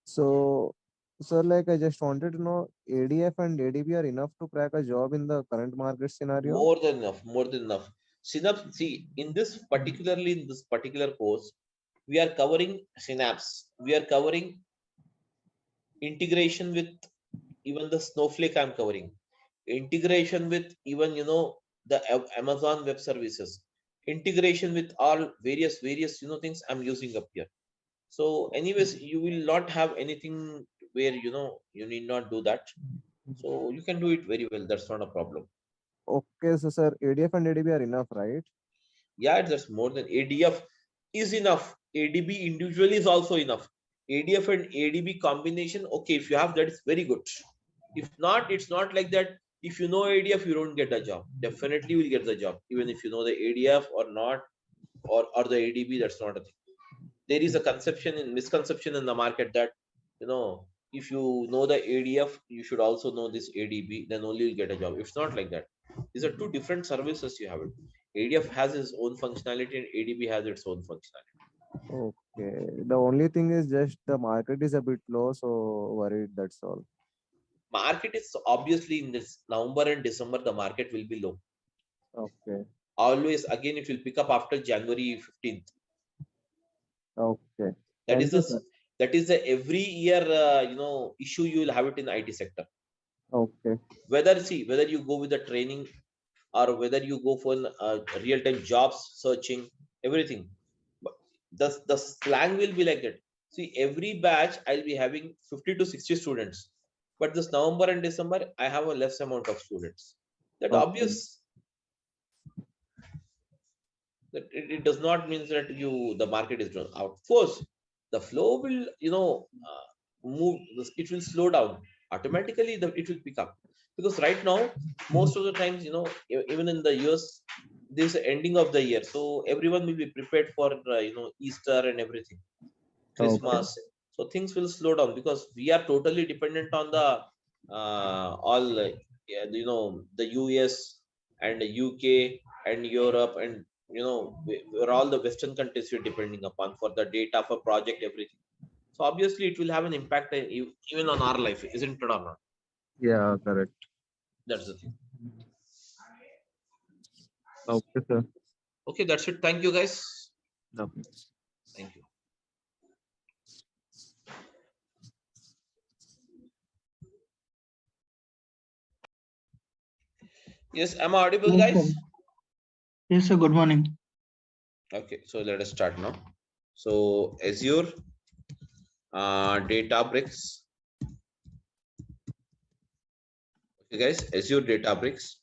So, sir, like I just wanted to know, ADF and ADB are enough to crack a job in the current market scenario? More than enough, more than enough. Synapse, see, in this particular course, we are covering Synapse. We are covering integration with even the Snowflake. I'm covering integration with even the Amazon Web Services. Integration with all various things I'm using up here. So, anyways, you will not have anything where you need not do that. So you can do it very well. That's not a problem. Okay, so sir, ADF and ADB are enough, right? Yeah, that's more than ADF is enough. ADB individually is also enough. ADF and ADB combination, okay, if you have that, it's very good. If not, it's not like that. If you know ADF, you don't get the job. Definitely will get the job, even if you know the ADF or not, or the ADB. That's not a thing. There is a misconception in the market that if you know the ADF, you should also know this ADB, then only you'll get a job. It's not like that. These are two different services you have it. ADF has its own functionality and ADB has its own functionality. Okay. The only thing is just the market is a bit low, so worried, that's all. Market is obviously in this November and December, the market will be low. Okay. Always again, it will pick up after January 15th. Okay. That Thank is you, the sir. every year issue you will have it in IT sector. Okay. Whether you go with the training or whether you go for real-time jobs searching, everything. But the slang will be like that. See, every batch I'll be having 50 to 60 students, but this November and December I have a less amount of students. That Okay. obvious. That it does not mean that the market is down. Of course, the flow will move. It will slow down automatically. It will pick up because right now most of the times even in the US this ending of the year, so everyone will be prepared for Easter and everything, Christmas. So things will slow down because we are totally dependent on the all the US and the UK and Europe and we're all the Western countries we're depending upon for the data, for project, everything. So obviously it will have an impact even on our life, isn't it or not? Yeah, correct. That's the thing. Okay, sir. Okay, that's it. Thank you, guys. Okay. Thank you. Yes, am I audible, guys? Yes, sir. Good morning. Okay, so let us start now. So Azure Databricks. Okay, guys, Azure Databricks.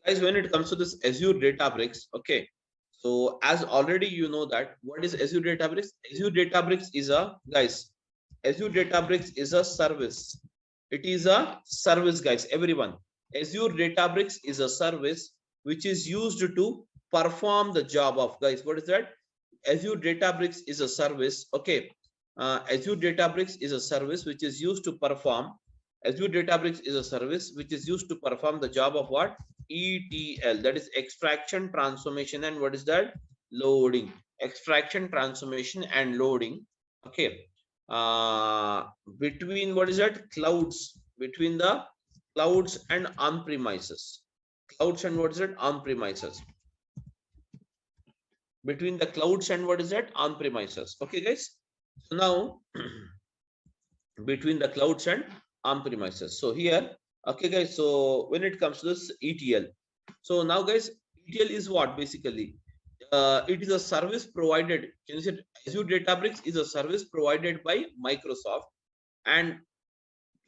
Guys, when it comes to this Azure Databricks, okay. So as already you know that what is Azure Databricks? Azure Databricks is Azure Databricks is a service. It is a service, guys. Everyone, Azure Databricks is a service which is used to perform the job of, guys. What is that? Azure Databricks is a service. Okay, Azure Databricks is a service which is used to perform. Azure Databricks is a service which is used to perform the job of what? ETL, that is extraction, transformation, and what is that? Loading. Extraction, transformation, and loading. Okay. Between what is that? Clouds. Between the clouds and on-premises. Clouds and what is that? On-premises. Between the clouds and what is that? On-premises. Okay, guys. So now between the clouds and on-premises. So here, okay, guys. So when it comes to this ETL, so now, guys, ETL is what basically? It is a service provided. Can you say Azure Databricks is a service provided by Microsoft, and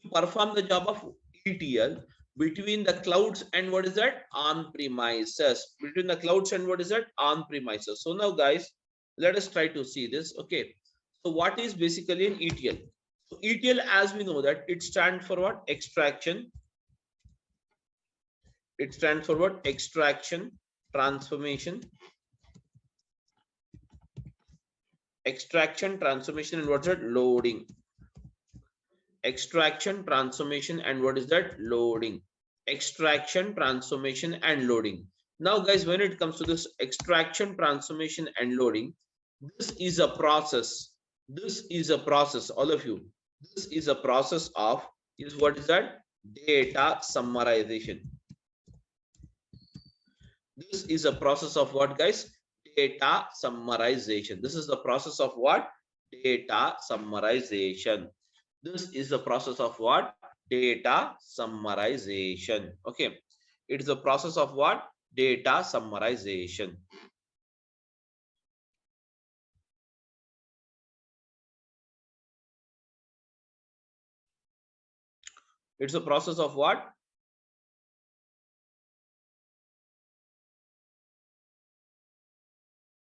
to perform the job of ETL between the clouds and what is that? On-premises. Between the clouds and what is that? On-premises. So now, guys, let us try to see this. Okay. So what is basically an ETL? So ETL, as we know that it stands for what? Extraction. It stands for what? Extraction, transformation. Extraction, transformation, and what's that? Loading. Extraction, transformation, and what is that? Loading. extraction, transformation, and loading. Now, guys, when it comes to this extraction, transformation, and loading, this is a process. This is a process, all of you. This is a process of, is what is that? Data summarization. This is a process of what, guys? Data summarization. This is the process of what? Data summarization. This is the process of what? Data summarization. Okay. It is the process of what? Data summarization. It's a process of what?